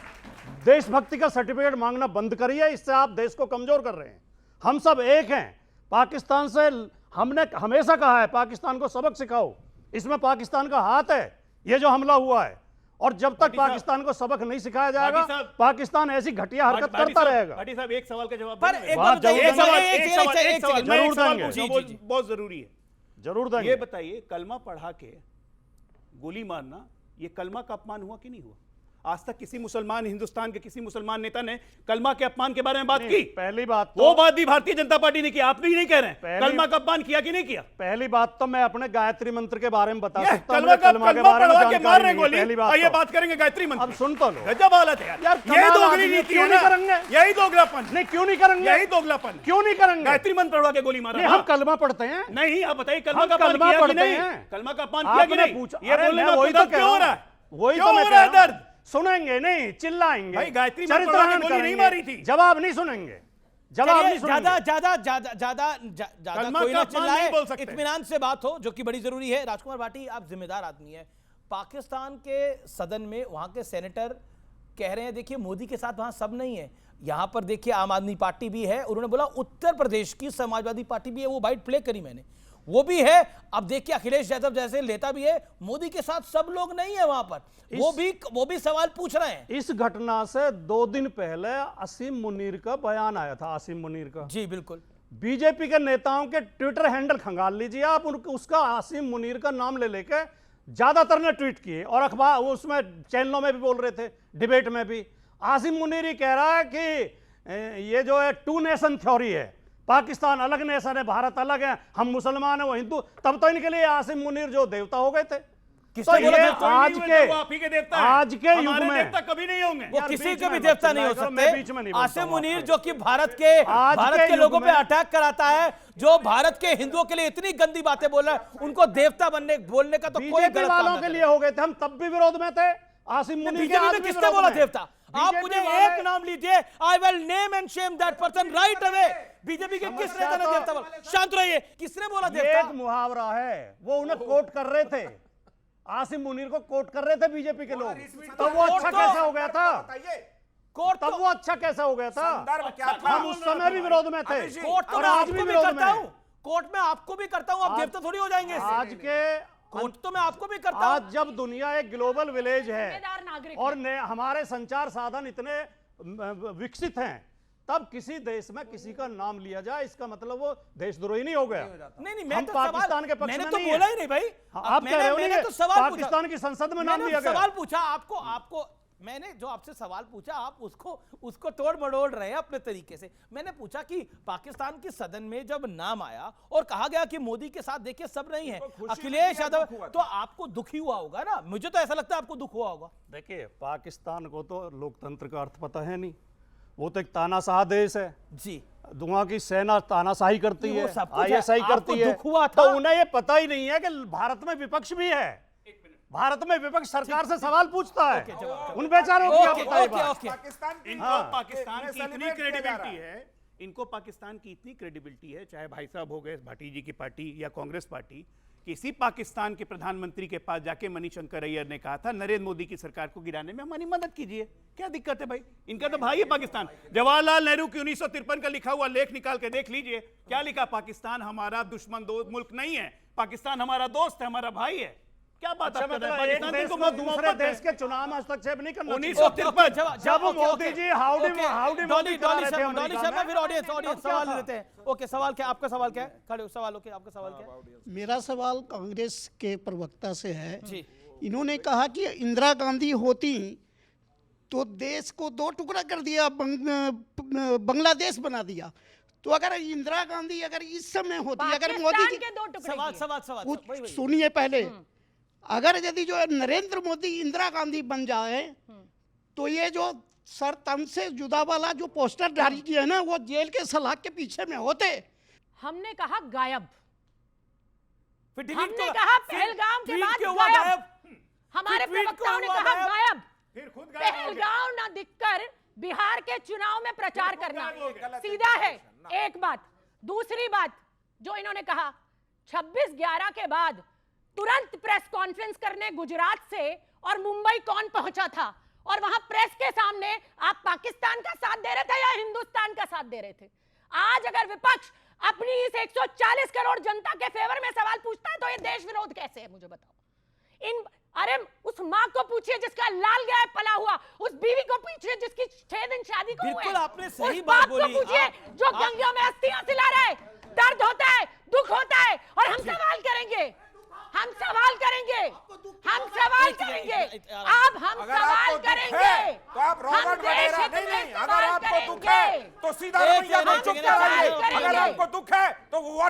देशभक्ति का सर्टिफिकेट मांगना बंद करिए, इससे आप देश को कमजोर कर रहे हैं। हम सब एक हैं। पाकिस्तान से हमने हमेशा कहा है पाकिस्तान को सबक सिखाओ, इसमें पाकिस्तान का हाथ है ये जो हमला हुआ है। और जब तक पाकिस्तान को सबक नहीं सिखाया जाएगा पाकिस्तान ऐसी घटिया हरकत करता रहेगा। भाटी साहब एक सवाल का जवाब बहुत जरूरी है, जरूर देंगे। ये बताइए, कलमा पढ़ा के गोली मारना ये कलमा का अपमान हुआ कि नहीं हुआ? आज तक किसी मुसलमान, हिंदुस्तान के किसी मुसलमान नेता ने कलमा के अपमान के बारे में बात की? पहली बात वो बात भी भारतीय जनता पार्टी ने की, आप भी नहीं कह रहे हैं। कलमा का अपमान किया कि नहीं किया? पहली बात तो मैं अपने गायत्री मंत्र के बारे में बता सकता हूं। कलमा के बारे में जानकारी नहीं है, पहली बात। ये बात करेंगे गायत्री मंत्र। अब सुन तो लो। गजब हालत है यार। यही दोगली नीति है ना? यही दोगलापन। नहीं, क्यों नहीं करेंगे? यही दोगलापन। क्यों नहीं करेंगे? गायत्री मंत्र पढ़वा के गोली मारा। हम कलमा पढ़ते हैं। नहीं, आप बताइए कलमा का अपमान किया कि नहीं? कलमा का अपमान किया कि नहीं? ये बोलने में वही तो क्यों हो रहा है? वही तो मैं कह रहा हूं। सुनेंगे नहीं, चिल्लाएंगे। भाई गायत्री मंत्र गोली नहीं मारी थी। जवाब नहीं सुनेंगे, जवाब नहीं सुनेंगे। ज्यादा कोई ना चिल्लाए, इत्मीनान से बात हो, जो कि बड़ी जरूरी है। राजकुमार भाटी, आप जिम्मेदार आदमी है। पाकिस्तान के सदन में वहां के सेनेटर कह रहे हैं देखिए मोदी के साथ वहां सब नहीं है, यहां पर देखिए आम आदमी पार्टी भी है। उन्होंने बोला उत्तर प्रदेश की समाजवादी पार्टी भी है, वो बाइट प्ले करी मैंने, वो भी है। अब देखिए अखिलेश यादव जैसे नेता भी है, मोदी के साथ सब लोग नहीं है वहां पर, वो भी सवाल पूछ रहे हैं। इस घटना से 2 दिन पहले आसिम मुनीर का बयान आया था, आसिम मुनीर का। जी बिल्कुल। बीजेपी के नेताओं के ट्विटर हैंडल खंगाल लीजिए आप, उसका आसिम मुनीर का नाम ले लेके ज्यादातर ने ट्वीट किए, और अखबार उसमें चैनलों में भी बोल रहे थे, डिबेट में भी। आसिम मुनीर ही कह रहा है कि ये जो है 2 नेशन थ्योरी है, पाकिस्तान अलग नेशन है, भारत अलग है, हम मुसलमान है, वो हिंदू। तब तो इनके लिए आसिम मुनीर जो देवता हो गए थे। तो ये आज के युग में देवता कभी नहीं होंगे, वो किसी के भी देवता नहीं हो सकते। आसिम मुनीर जो कि भारत के लोगों पे अटैक कराता है, जो भारत के हिंदुओं के लिए इतनी गंदी बातें बोल रहा है, उनको देवता बोलने का तो कोई गलत वालों के लिए हो गए थे, हम तब भी विरोध में थे। आसिम मुनीर बीजेपी में किसने बोला देवता? आप मुझे एक नाम लीजिए, I will name and Shem that person right away. BJP के किस नेता ने देवता बोला? शांत रहिए, किसने बोला देवता? एक मुहावरा है, वो उन्हें कोट कर रहे थे, आसिम मुनीर को कोट कर रहे थे बीजेपी के लोग। तब वो अच्छा कैसा हो गया था? तब वो अच्छा कैसा हो गया था? हम उस समय भी विरोध में थे, और आज भी विरोध में हूं। कोर्ट में आपको भी करता हूं, आप देवता थोड़ी हो जाएंगे। आज के कोर्ट तो मैं आपको भी करता हूं। आज जब दुनिया एक ग्लोबल विलेज है और हमारे संचार साधन इतने विकसित हैं, तब किसी देश में किसी का नाम लिया जाए, इसका मतलब वो देशद्रोही नहीं हो गया। नहीं, मैं हम तो पाकिस्तान के पक्ष में तो बोला ही नहीं भाई। आप कह रहे हो मैंने तो सवाल पाकिस्तान की संसद में नाम लिया गया। सवाल पूछा आपको मैंने जो आपसे सवाल पूछा, आप उसको तोड़ मड़ोड़ रहे हैं अपने तरीके से। मैंने पूछा कि पाकिस्तान की सदन में जब नाम आया और कहा गया कि मोदी के साथ देखिए सब नहीं है, अखिलेश यादव, तो आपको दुखी हुआ होगा ना? मुझे तो ऐसा लगता है आपको दुख हुआ होगा। देखिए, पाकिस्तान को तो लोकतंत्र का अर्थ पता है नहीं, वो तो एक तानाशाह देश है जी। दुआ की सेना तानाशाही करती है, ISI करती है, तो उन्हें ये पता ही नहीं है कि भारत में विपक्ष भी है। भारत में विपक्ष सरकार से सवाल पूछता है, उन बेचारों को क्या पता है? पाकिस्तान की इतनी क्रेडिबिलिटी है, इनको पाकिस्तान की इतनी क्रेडिबिलिटी है, चाहे भाई साहब हो गए भाटी जी की पार्टी या कांग्रेस पार्टी, किसी पाकिस्तान के प्रधानमंत्री के पास जाके मणिशंकर अय्यर ने कहा था नरेंद्र मोदी की सरकार को गिराने में हमारी मदद कीजिए। क्या दिक्कत है भाई? इनका तो भाई है पाकिस्तान। जवाहरलाल नेहरू की 1953 का लिखा हुआ लेख निकाल के देख लीजिए, क्या लिखा? पाकिस्तान हमारा दुश्मन मुल्क नहीं है, पाकिस्तान हमारा दोस्त है, हमारा भाई है। क्या बात है? दूसरे देश के चुनाव में हस्तक्षेप नहीं करना। 1953 जब मोदी जी हाउडी मोदी डॉली शर्मा, फिर ऑडियंस सवाल लेते हैं। ओके, सवाल क्या? आपका सवाल क्या है? खड़े हो, सवाल ओके, आपका सवाल क्या है? मेरा सवाल कांग्रेस के प्रवक्ता से है जी। इन्होंने कहा कि इंदिरा गांधी होती तो देश को 2 टुकड़ा कर दिया, बांग्लादेश बना दिया। तो अगर इंदिरा गांधी अगर इस समय होती, अगर मोदी जी, सवाल सुनिए पहले, अगर यदि जो नरेंद्र मोदी इंदिरा गांधी बन जाए तो ये जो सर तन से जुदा वाला जो पोस्टर जारी किया है ना, वो जेल के सलाख के पीछे में होते। हमने कहा गायब, हमने कहा पहलगाम के बाद गायब, हमारे प्रवक्ताओं ने कहा गायब। पहलगाम ना दिखकर बिहार के चुनाव में प्रचार करना सीधा है, एक बात। दूसरी बात जो इन्होंने कहा, 26/11 के बाद तुरंत प्रेस कॉन्फ्रेंस करने गुजरात से और मुंबई कौन पहुंचा था, और वहां प्रेस के सामने आप पाकिस्तान का साथ दे रहे थे या हिंदुस्तान का साथ दे रहे थे? आज अगर विपक्ष अपनी इस 140 करोड़ जनता के फेवर में सवाल पूछता है तो ये देश विरोध कैसे है? मुझे बताओ। अरे उस माँ को पूछिए जिसका लाल गाय पला हुआ, उस बीवी को पूछिए जिसकी 6 दिन शादी को हुए, बिल्कुल आपने सही उस बात बाप को पूछिए जो गंगियों में अस्थियां सिला रहा है। दर्द होता है, दुख होता है, और हम सवाल करेंगे, हम सवाल करेंगे, हम सवाल करेंगे।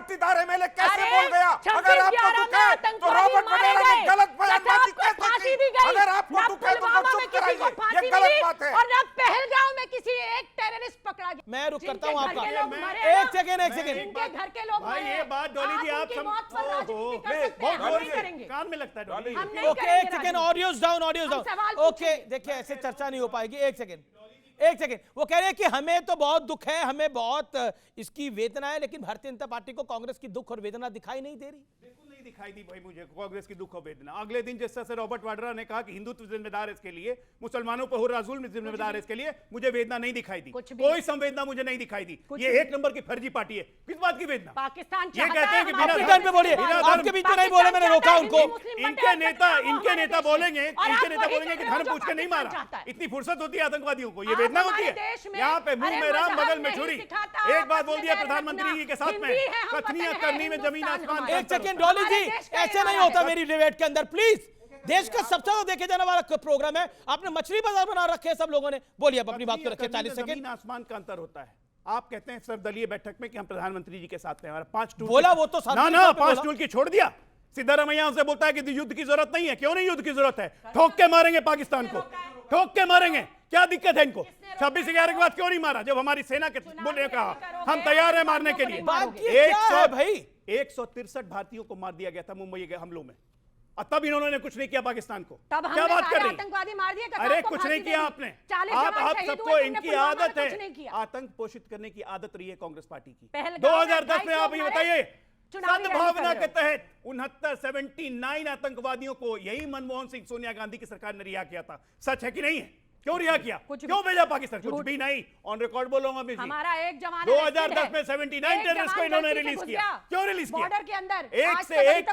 पाटीदार एमएलए कैसे बोल गया? अगर आपको दुख है तो रॉबर्ट वड्रा ने गलत बयानबाजी कैसे की? अगर आपको दुख है तो चुप कराइए, ये गलत बात है। और अब पहलगांव में किसी एक टेररिस्ट पकड़ा गया। मैं रुक करता हूं आपका, एक सेकंड इनके घर के लोग भाई ये बात डॉली जी आप कान में लगता है डॉली। ओके एक सेकंड, ऑडियोज डाउन, ओके देखिए ऐसे चर्चा नहीं हो पाएगी। एक सेकंड, वो कह रहे हैं कि हमें तो बहुत दुख है, हमें बहुत इसकी वेदना है, लेकिन भारतीय जनता पार्टी को कांग्रेस की दुख और वेदना दिखाई नहीं दे रही। बिल्कुल नहीं दिखाई दी भाई मुझे कांग्रेस की दुख और वेदना। अगले दिन जिस तरह से रॉबर्ट वाड्रा ने कहा कि हिंदुत्व जिम्मेदार है इसके लिए, मुसलमानों पर हो रहा जुल्म जिम्मेदार है इसके लिए, मुझे वेदना नहीं दिखाई दी, कोई संवेदना मुझे नहीं दिखाई दी। ये एक नंबर की फर्जी पार्टी है। किस बात की वेदना? पाकिस्तान ये कहते हैं कि बिना धर्म पे बोलिए, आपके बीच में नहीं बोले, मैंने रोका उनको। इनके नेता बोलेंगे कि धर्म पूछ के नहीं मारा। इतनी फुर्सत होती है आतंकवादियों को? ये वेदना होती है? यहाँ पे मुंह में राम बगल में छुरी। एक बात बोल दिया प्रधानमंत्री जी के साथ में, कथनियां करनी में जमीन आसमान। एक सेकंड डॉली जी, ऐसे नहीं होता मेरी डिबेट के अंदर, प्लीज। देश का सबसे ज्यादा देखे जाने वाला प्रोग्राम है, आपने मछली बाजार बना रखे हैं सब लोगों ने। बोलिए अपनी बात को रखिए, 40 सेकंड। आसमान का अंतर होता है। आप कहते हैं सर्वदलीय बैठक में कि हम प्रधानमंत्री जी के साथ हैं, 5 टूल बोला, वो तो ना 5 टूल की छोड़ दिया। सिद्धारमैया उनसे बोलता है कि युद्ध की जरूरत नहीं है। क्यों नहीं युद्ध की जरूरत है? ठोक के मारेंगे पाकिस्तान को, ठोक के मारेंगे। क्या दिक्कत है इनको? 26/11 के बाद क्यों नहीं मारा? जब हमारी सेना के बोले कहा हम तैयार हैं मारने के लिए। 163 भारतीयों को मार दिया गया था मुंबई के हमलों में, और तब इन्होंने कुछ नहीं किया पाकिस्तान को। क्या बात कर रही? आतंकवादी मार दिए, अरे कुछ नहीं किया आपने। आप सबको इनकी आदत है, आतंक पोषित करने की आदत रही है कांग्रेस पार्टी की। 2010 में आप ये बताइए, सद्भावना के तहत 79 आतंकवादियों को यही मनमोहन सिंह, सोनिया गांधी की सरकार ने रिहा किया था। सच है कि नहीं है? क्यों रिहा किया? क्यों भेजा पाकिस्तान? कुछ भी नहीं, ऑन रिकॉर्ड बोलूंगा मैं। हमारा एक जवान 2010 में 79 टेररिस्ट को इन्होंने रिलीज किया। क्यों रिलीज किया? बॉर्डर के अंदर एक से एक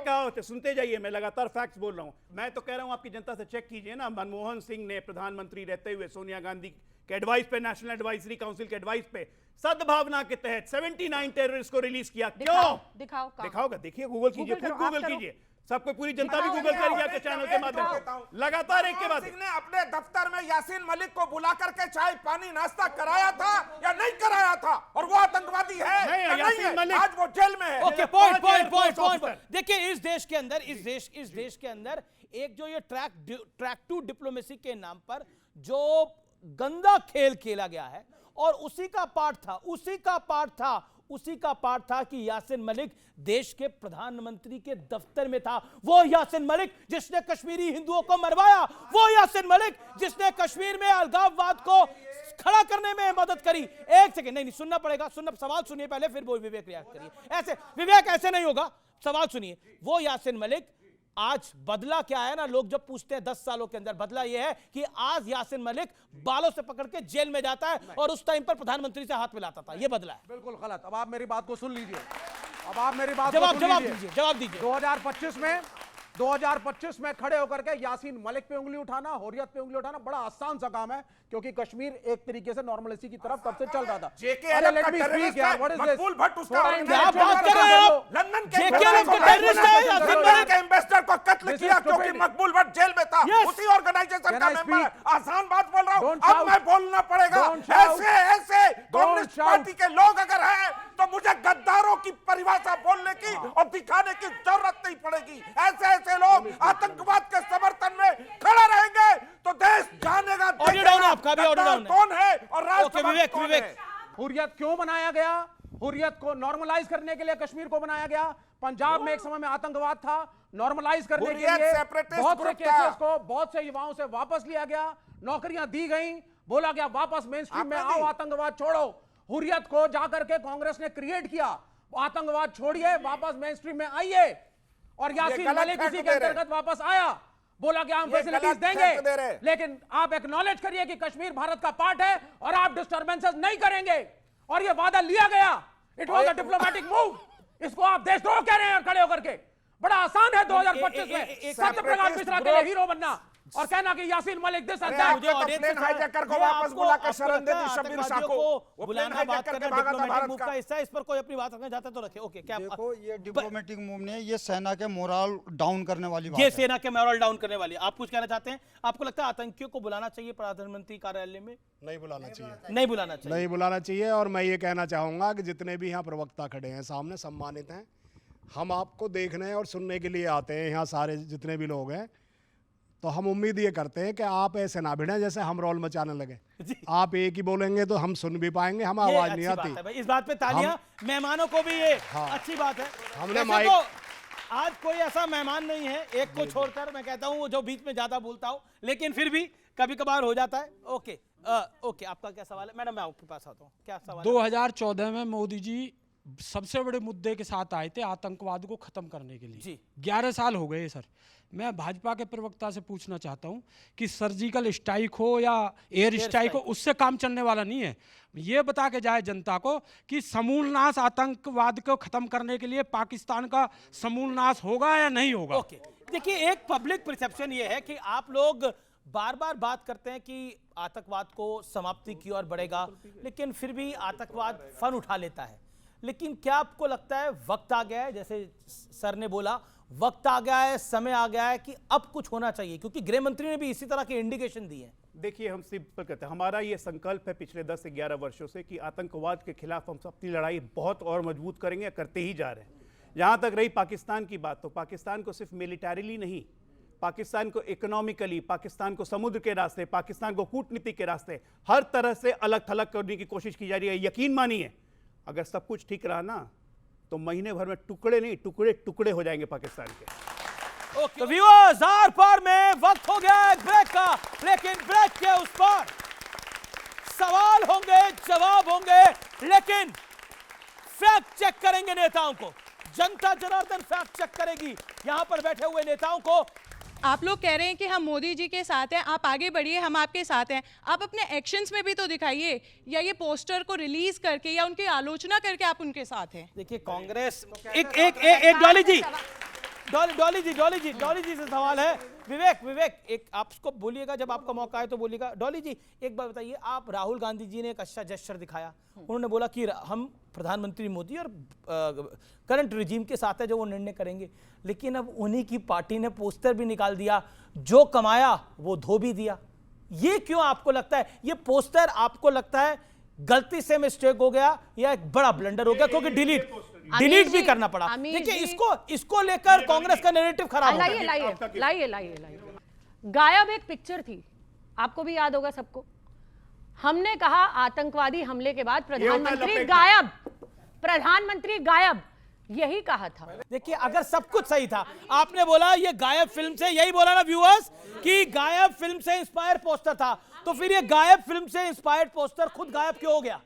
कहा, सुनते जाइए, मैं लगातार फैक्ट्स बोल रहा हूं। मैं तो कह रहा हूं आपकी जनता से चेक कीजिए ना। मनमोहन सिंह ने प्रधानमंत्री रहते हुए सोनिया गांधी के एडवाइस पे, नेशनल एडवाइजरी काउंसिल के एडवाइस पे, सद्भावना के तहत 79 टेररिस्ट को रिलीज किया। क्यों? दिखाओगा, देखिए, गूगल कीजिए, खुद गूगल कीजिए। सबको पूरी जनता भी गूगल करेगी आपके चैनल के माध्यम से। लगातार एक के बाद सिंह ने अपने दफ्तर में यासीन मलिक को बुला करके चाय पानी नाश्ता कराया था या नहीं कराया था? और वो आतंकवादी है या नहीं है? आज वो जेल में है। Okay, point. देखिए इस देश के अंदर एक जो ये ट्रैक टू डिप्लोमेसी के नाम पर जो गंदा खेल खेला गया है, और उसी का पार्ट था कि यासीन मलिक देश के प्रधानमंत्री के दफ्तर में था। वो यासीन मलिक जिसने कश्मीरी हिंदुओं को मरवाया, वो यासीन मलिक जिसने कश्मीर में अलगाववाद को खड़ा करने में मदद करी। एक सेकंड, नहीं सुनना पड़ेगा, सवाल सुनिए पहले, फिर वो विवेक रिएक्ट करिए। ऐसे विवेक ऐसे नहीं होगा, सवाल सुनिए। वो यासीन मलिक, आज बदला क्या है ना, लोग जब पूछते हैं 10 सालों के अंदर, बदला यह है कि आज यासीन मलिक बालों से पकड़ के जेल में जाता है और उस टाइम पर प्रधानमंत्री से हाथ मिलाता था। यह बदला है। बिल्कुल गलत। अब आप मेरी बात को सुन लीजिए, अब आप मेरी बात जवाब दीजिए। 2025 में खड़े होकर के यासीन मलिक पे उंगली उठाना, हुर्रियत पे उंगली उठाना बड़ा आसान सा काम है, क्योंकि कश्मीर एक तरीके से नॉर्मलिटी की तरफ तब से चल रहा था। मकबूल भट्ट उसका एम्बेसडर को कत्ल किया क्योंकि मकबूल भट्ट जेल में था, उसी ऑर्गेनाइजेशन का मेंबर। आसान बात बोल रहा हूं, अब मैं बोलना पड़ेगा। ऐसे कम्युनिस्ट पार्टी के लोग अगर हैं तो मुझे गद्दारों की परिभाषा बोलने की और दिखाने की जरूरत नहीं पड़ेगी। ऐसे लोग आतंकवाद के समर्थन में खड़े रहेंगे तो देश जानेगा कौन है और राष्ट्रवादी कौन है। हुर्रियत क्यों बनाया गया? हुर्रियत को नॉर्मलाइज करने के लिए कश्मीर को बनाया गया। पंजाब में एक समय में आतंकवाद था, नॉर्मलाइज करने के लिए बहुत से केसेस को बहुत से युवाओं से वापस लिया गया, नौकरियां दी गई, बोला गया वापस मेन स्ट्रीम में आओ, आतंकवाद छोड़ो। हुर्रियत को जाकर के कांग्रेस ने क्रिएट किया, आतंकवाद छोड़िए, वापस मेन स्ट्रीम में आइए। और यासीन मलिक इसी के अंतर्गत वापस आया, बोला कि हम फैसिलिटीज देंगे, लेकिन आप एक्नॉलेज करिए कि कश्मीर भारत का पार्ट है और आप डिस्टर्बेंसेस नहीं करेंगे। और ये वादा लिया गया, it was a diplomatic move. इसको आप देशद्रोह कह रहे हैं खड़े होकर के। बड़ा आसान है 2025 में सत्यप्रकाश मिश्रा के लिए हीरो बनना। और कहना कि यासीन मलिक दिस अरे आपने तो प्लेन हाईजैकर को वापस बुलाकर शरण दे दी शब्बीर शाह को। वो प्लेन हाईजैक करके भागा था भारत का हिस्सा। इस पर कोई अपनी बात रखना चाहता तो रखे। ओके, क्या देखो ये डिप्लोमेटिक मूव नहीं है, ये सेना के मोरल डाउन करने वाली बात ये है। सेना के मोरल डाउन करने वाली। आप कुछ कहना चाहते हैं? आपको लगता है आतंकियों को बुलाना चाहिए प्रधानमंत्री कार्यालय में? नहीं बुलाना चाहिए, नहीं बुलाना चाहिए, नहीं बुलाना चाहिए। और मैं ये कहना चाहूंगा कि जितने भी यहाँ प्रवक्ता खड़े हैं सामने सम्मानित हैं, हम आपको देखने और सुनने के लिए आते हैं यहाँ सारे जितने भी लोग हैं, तो हम उम्मीद ये करते हैं कि आप ऐसे ना भिड़ें जैसे हम रोल मचाने लगे। आप एक ही बोलेंगे तो हम सुन भी पाएंगे, हम आवाज नहीं आती। इस बात पे तालियां मेहमानों को भी, ये अच्छी बात है। हमने माइक तो आज कोई ऐसा मेहमान नहीं है, एक को छोड़कर, मैं कहता हूँ जो बीच में ज्यादा बोलता हूँ, लेकिन फिर भी कभी कभार हो जाता है। ओके ओके, आपका क्या सवाल है? मैडम मैं आपके पास आता हूँ, क्या सवाल? 2014 में मोदी जी सबसे बड़े मुद्दे के साथ आए थे आतंकवाद को खत्म करने के लिए। 11 साल हो गए सर। मैं भाजपा के प्रवक्ता से पूछना चाहता हूं कि सर्जिकल स्ट्राइक हो या एयर स्ट्राइक हो, उससे काम चलने वाला नहीं है। ये बता के जाए जनता को कि समूल नाश आतंकवाद को खत्म करने के लिए पाकिस्तान का समूल नाश होगा या नहीं होगा। ओके, देखिए एक पब्लिक परसेप्शन ये है कि आप लोग बार बार बात करते हैं कि आतंकवाद को समाप्ति की ओर बढ़ेगा, लेकिन फिर भी आतंकवाद फन उठा लेता है। लेकिन क्या आपको लगता है वक्त आ गया है, जैसे सर ने बोला वक्त आ गया है, समय आ गया है कि अब कुछ होना चाहिए? क्योंकि गृह मंत्री ने भी इसी तरह के इंडिकेशन दिए हैं। देखिए हम सिंपल कहते हैं, हमारा ये संकल्प है पिछले 10 से 11 वर्षों से कि आतंकवाद के खिलाफ हम अपनी लड़ाई बहुत और मजबूत करेंगे, करते ही जा रहे हैं। जहां तक रही पाकिस्तान की बात, तो पाकिस्तान को सिर्फ मिलिटरीली नहीं, पाकिस्तान को इकोनॉमिकली, पाकिस्तान को समुद्र के रास्ते, पाकिस्तान को कूटनीति के रास्ते, हर तरह से अलग थलग करने की कोशिश की जा रही है। यकीन मानिए अगर सब कुछ ठीक रहा ना तो महीने भर में टुकड़े नहीं टुकड़े टुकड़े हो जाएंगे पाकिस्तान के। तो व्यूअर्स, आर पार में वक्त हो गया है ब्रेक का, लेकिन ब्रेक के उस पार सवाल होंगे, जवाब होंगे, लेकिन फैक्ट चेक करेंगे नेताओं को। जनता जनार्दन फैक्ट चेक करेगी यहां पर बैठे हुए नेताओं को। आप लोग कह रहे हैं कि हम मोदी जी के साथ हैं, आप आगे बढ़िए, हम आपके साथ हैं। आप अपने एक्शंस में भी तो दिखाइए, या ये पोस्टर को रिलीज करके या उनकी आलोचना करके आप उनके साथ हैं। देखिए कांग्रेस, एक डॉली जी से सवाल है। विवेक एक आपको बोलिएगा, जब आपका मौका है तो बोलिएगा। डॉली जी एक बात बताइए, आप राहुल गांधी जी ने एक अच्छा जेस्चर दिखाया, उन्होंने बोला कि हम प्रधानमंत्री मोदी और करंट रिजीम के साथ है जो वो निर्णय करेंगे, लेकिन अब उन्हीं की पार्टी ने पोस्टर भी निकाल दिया, जो कमाया वो धो भी दिया। ये क्यों आपको लगता है? ये पोस्टर आपको लगता है गलती से मिस्टेक हो गया या एक बड़ा ब्लंडर हो गया? क्योंकि डिलीट भी करना पड़ा। देखिए इसको लेकर कांग्रेस का नैरेटिव खराब हो गया। लाइए गायब एक पिक्चर थी, आपको भी याद होगा सबको। हमने कहा आतंकवादी हमले के बाद प्रधानमंत्री गायब, यही कहा था। देखिए अगर सब कुछ सही था, आपने बोला ये गायब फिल्म से, यही बोला ना व्यूअर्स कि गायब फिल्म से इंस्पायर पोस्टर था, तो फिर ये गायब फिल्म से इंस्पायर्ड पोस्टर खुद गायब क्यों हो गया?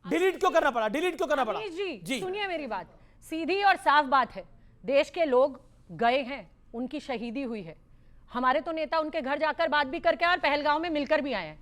डिलीट क्यों करना पड़ा? जी सुनिए मेरी बात, सीधी और साफ बात है, देश के लोग गए हैं, उनकी शहीदी हुई है। हमारे तो नेता उनके घर जाकर बात भी करके और पहलगांव में मिलकर भी आए हैं।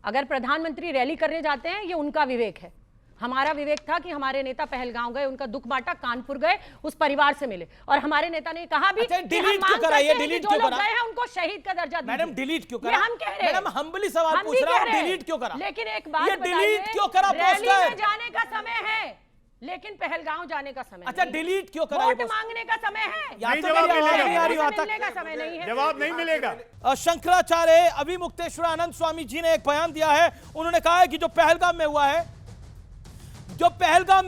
अगर प्रधानमंत्री रैली करने जाते हैं, ये उनका विवेक है। हमारा विवेक था कि हमारे नेता पहलगांव गए, उनका दुख बांटा, कानपुर गए, उस परिवार से मिले, और हमारे नेता ने कहा भी कि डिलीट क्यों करा? ये डिलीट क्यों करा? गए हैं उनको शहीद का दर्जा दीजिए। मैडम डिलीट क्यों करा? हम कह रहे हैं, मैडम हम्बली सवाल पूछ रहा हूं, डिलीट क्यों करा? लेकिन एक बात ये डिलीट क्यों करा? रैली में जाने का समय है, लेकिन पहलगांव जाने का समय। अच्छा डिलीट क्यों करा? वोट मांगने का समय है, जवाब नहीं मिलेगा। शंकराचार्य अभिमुक्तेश्वरानंद स्वामी जी ने एक बयान दिया है, उन्होंने कहा है कि जो पहलगाम में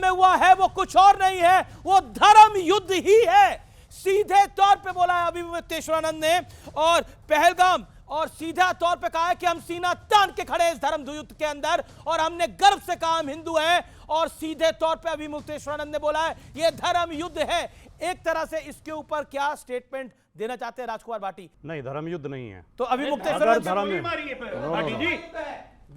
हुआ है वो कुछ और नहीं है, वो धर्म युद्ध ही है। सीधे तौर पे बोला है अभिमुक्तेश्वरानंद ने, और पहलगाम और सीधा तौर पे कहा है कि हम सीना तान के खड़े इस धर्म युद्ध के अंदर, और हमने गर्व से कहा हम हिंदू हैं, और सीधे तौर पे अभिमुक्तेश्वरानंद ने बोला है ये धर्म युद्ध है। एक तरह से इसके ऊपर क्या स्टेटमेंट देना चाहते हैं राजकुमार भाटी? नहीं, धर्म युद्ध नहीं है। तो अभिमुक्तेश्वरानंद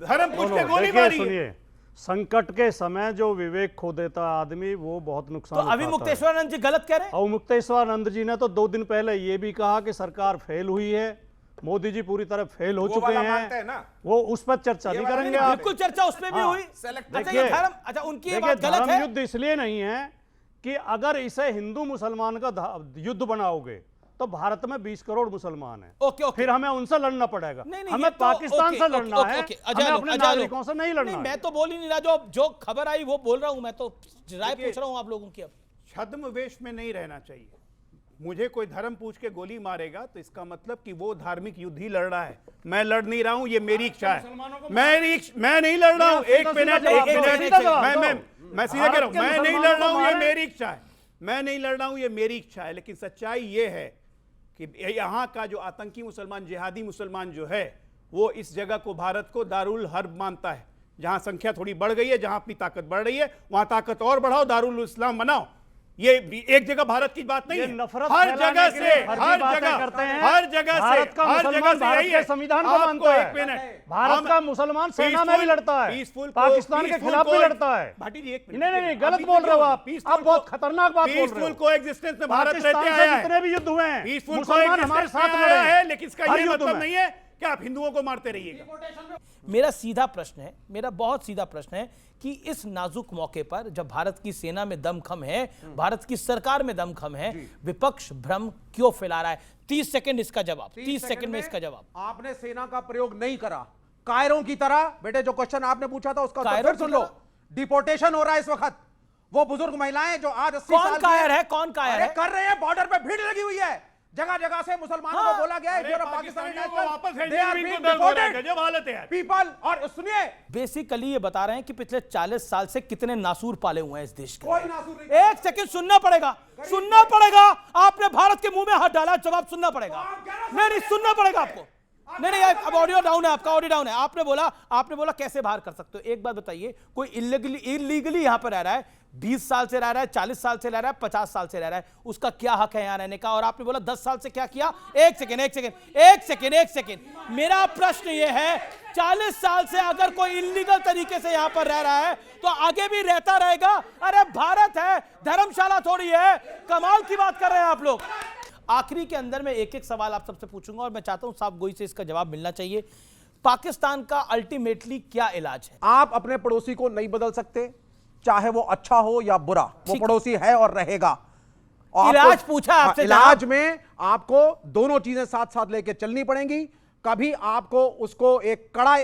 धर्म पूछ के गोली मारी। सुनिए, संकट के समय जो विवेक खो देता आदमी वो बहुत नुकसान तो अभिमुक्तेश्वरानंद जी गलत कह रहे हैं? अभिमुक्तेश्वरानंद जी ने तो 2 दिन पहले ये भी कहा कि सरकार फेल हुई है, मोदी जी पूरी तरह फेल हो चुके हैं। वो उस पर चर्चा नहीं करेंगे आप? बिल्कुल चर्चा उस पर भी हुई। अच्छा उनकी बात गलत है। युद्ध इसलिए नहीं है कि अगर इसे हिंदू मुसलमान का युद्ध बनाओगे तो भारत में 20 करोड़ मुसलमान हैं। ओके, फिर हमें उनसे लड़ना पड़ेगा। नहीं, हमें तो, पाकिस्तान से लड़ना है, हमें अपने नागरिकों से नहीं लड़ना नहीं, है। मैं तो बोल ही नहीं रहा, जो खबर आई वो बोल रहा हूं, मैं तो राय पूछ रहा हूं आप लोगों की। अब छद्मवेश में नहीं रहना चाहिए। मुझे कोई धर्म पूछ के गोली मारेगा तो इसका मतलब कि वो धार्मिक युद्ध ही लड़ रहा है। मैं लड़ नहीं रहा हूं, ये मेरी इच्छा है। मैं नहीं लड़ रहा हूं। एक मिनट, मैं सीधे कह रहा हूं, मैं नहीं लड़ रहा हूं, ये मेरी इच्छा है। मैं नहीं लड़ रहा हूं, ये मेरी इच्छा है। लेकिन सच्चाई ये है कि यहाँ का जो आतंकी मुसलमान, जिहादी मुसलमान जो है, वो इस जगह को, भारत को दारुल हर्ब मानता है। जहां संख्या थोड़ी बढ़ गई है, जहां अपनी ताकत बढ़ रही है, वहां ताकत और बढ़ाओ, दारुल इस्लाम बनाओ। ये एक जगह भारत की बात नहीं है, हर जगह से, हर जगह से संविधान को मानता है। भारत का मुसलमान सेना में भी लड़ता है, पाकिस्तान के खिलाफ भी लड़ता है। भाटी जी एक मिनट, नहीं, गलत बोल रहे हो आप बहुत खतरनाक बात बोल रहे हो। पीसफुल कोएग्जिस्टेंस में भारत रहते आया है। जितने भी युद्ध हुए हैं, पीसफुल मुसलमान हमारे साथ लड़े हैं, लेकिन इसका ये मतलब नहीं है कि आप हिंदुओं को मारते रहिएगा। मेरा सीधा प्रश्न है, मेरा बहुत सीधा प्रश्न है कि इस नाजुक मौके पर जब भारत की सेना में दमखम है, भारत की सरकार में दमखम है, विपक्ष भ्रम क्यों फैला रहा है? 30 सेकंड इसका जवाब, 30 सेकंड में इसका जवाब। आपने सेना का प्रयोग नहीं करा, कायरों की तरह। बेटे जो क्वेश्चन आपने पूछा था उसका उत्तर फिर सुन लो। डिपोर्टेशन हो रहा है इस वक्त। वो बुजुर्ग महिलाएं जो आज 80 साल कौन कायर है, कौन कायर है? कर रहे हैं, बॉर्डर पे भीड़ लगी हुई है, जगह जगह से मुसलमानों को बोला गया है पीपल। और सुनिए, बेसिकली ये बता रहे हैं कि पिछले 40 साल से कितने नासूर पाले हुए हैं इस देश के। कोई नासूर नहीं। एक सेकंड सुनना पड़ेगा, सुनना पड़ेगा। आपने भारत के मुंह में हाथ डाला, जवाब सुनना पड़ेगा। नहीं, सुनना पड़ेगा आपको। नहीं, अब ऑडियो डाउन है, आपका ऑडियो डाउन है। आपने बोला कैसे बाहर कर सकते हो? एक बात बताइए, कोई इलीगली यहां पर रह रहा है, 20 साल से रह रहा है, 40 साल से रह रहा है, 50 साल से रह रहा है, उसका क्या हक है यहां रहने का? और आपने बोला 10 साल से क्या किया? एक सेकंड। मेरा प्रश्न यह है, 40 साल से अगर कोई इलीगल तरीके से यहां पर रह रहा है तो आगे भी रहता रहेगा। अरे भारत है, धर्मशाला थोड़ी है। कमाल की बात कर रहे हैं आप लोग। आखिरी के अंदर मैं एक सवाल आप सबसे पूछूंगा और मैं चाहता हूं साहब गोई से इसका जवाब मिलना चाहिए। पाकिस्तान का अल्टीमेटली क्या इलाज है? आप अपने पड़ोसी को नहीं बदल सकते, चाहे वो अच्छा हो या बुरा, वो पड़ोसी है और रहेगा। इलाज पूछा आपसे। इलाज में आपको दोनों चीजें साथ साथ लेके चलनी पड़ेंगी। कभी आपको उसको एक कड़ा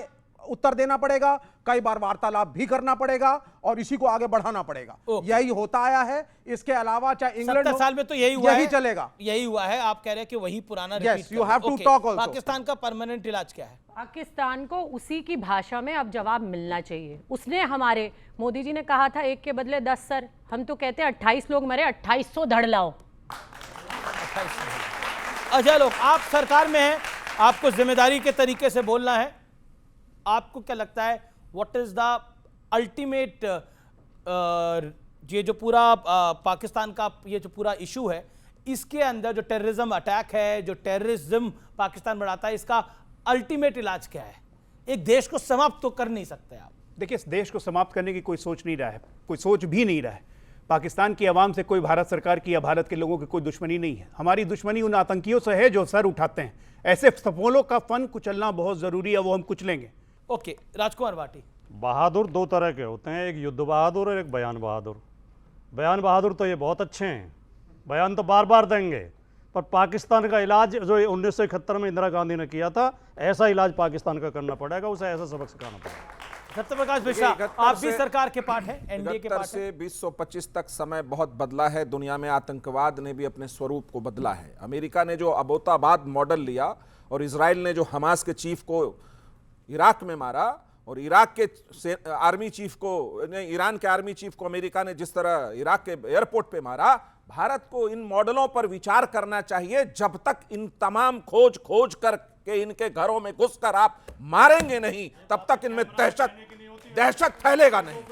उत्तर देना पड़ेगा, कई बार वार्तालाप भी करना पड़ेगा और इसी को आगे बढ़ाना पड़ेगा। यही होता आया है। इसके अलावा चाहे इंग्लैंड 70 साल में तो यही हुआ है, चलेगा, यही हुआ है। आप कह रहे हैं कि वही पुराना repeat you have to talk also. Pakistan का परमानेंट इलाज क्या है? पाकिस्तान को उसी की भाषा में अब जवाब मिलना चाहिए। उसने हमारे मोदी जी ने कहा था 1 के बदले 10 सर, हम तो कहते हैं 28 लोग मरे, 2800 धड़ लाओ। अजय लोग, आप सरकार में हैं, आपको जिम्मेदारी के तरीके से बोलना है। आपको क्या लगता है, व्हाट इज द अल्टीमेट, ये जो पूरा पाकिस्तान का ये जो पूरा इशू है, इसके अंदर जो टेररिज्म अटैक है, जो टेररिज्म पाकिस्तान बढ़ाता है, इसका अल्टीमेट इलाज क्या है? एक देश को समाप्त तो कर नहीं सकते आप। देखिए, इस देश को समाप्त करने की कोई सोच नहीं रहा है, कोई सोच भी नहीं रहा है। पाकिस्तान की आवाम से कोई भारत सरकार की या भारत के लोगों की कोई दुश्मनी नहीं है। हमारी दुश्मनी उन आतंकियों से है जो सर उठाते हैं। ऐसे सफोलों का फन कुचलना बहुत जरूरी है, वो हम कुचलेंगे। ओके, राजकुमार भाटी। बहादुर दो तरह के होते हैं, एक युद्ध बहादुर और एक बयान बहादुर। बयान बहादुर तो ये बहुत अच्छे हैं, बयान तो बार बार देंगे, पर पाकिस्तान का इलाज जो 1971 में इंदिरा गांधी ने किया था, ऐसा इलाज पाकिस्तान का करना पड़ेगा, उसे ऐसा सबक सिखाना पड़ेगा। सत्यप्रकाश मिश्रा, आप भी सरकार के पार्ट हैं, एनडीए के पार्ट हैं। से 2025 तक समय बहुत बदला है। दुनिया में आतंकवाद ने भी अपने स्वरूप को बदला है। अमेरिका ने जो अबोताबाद मॉडल लिया और इजराइल ने जो हमास के चीफ को इराक में मारा, और इराक के आर्मी चीफ को, ईरान के आर्मी चीफ को अमेरिका ने जिस तरह इराक के एयरपोर्ट पे मारा, भारत को इन मॉडलों पर विचार करना चाहिए। जब तक इन तमाम खोज करके इनके घरों में घुसकर आप मारेंगे नहीं, तब तक इनमें दहशत फैलेगा नहीं।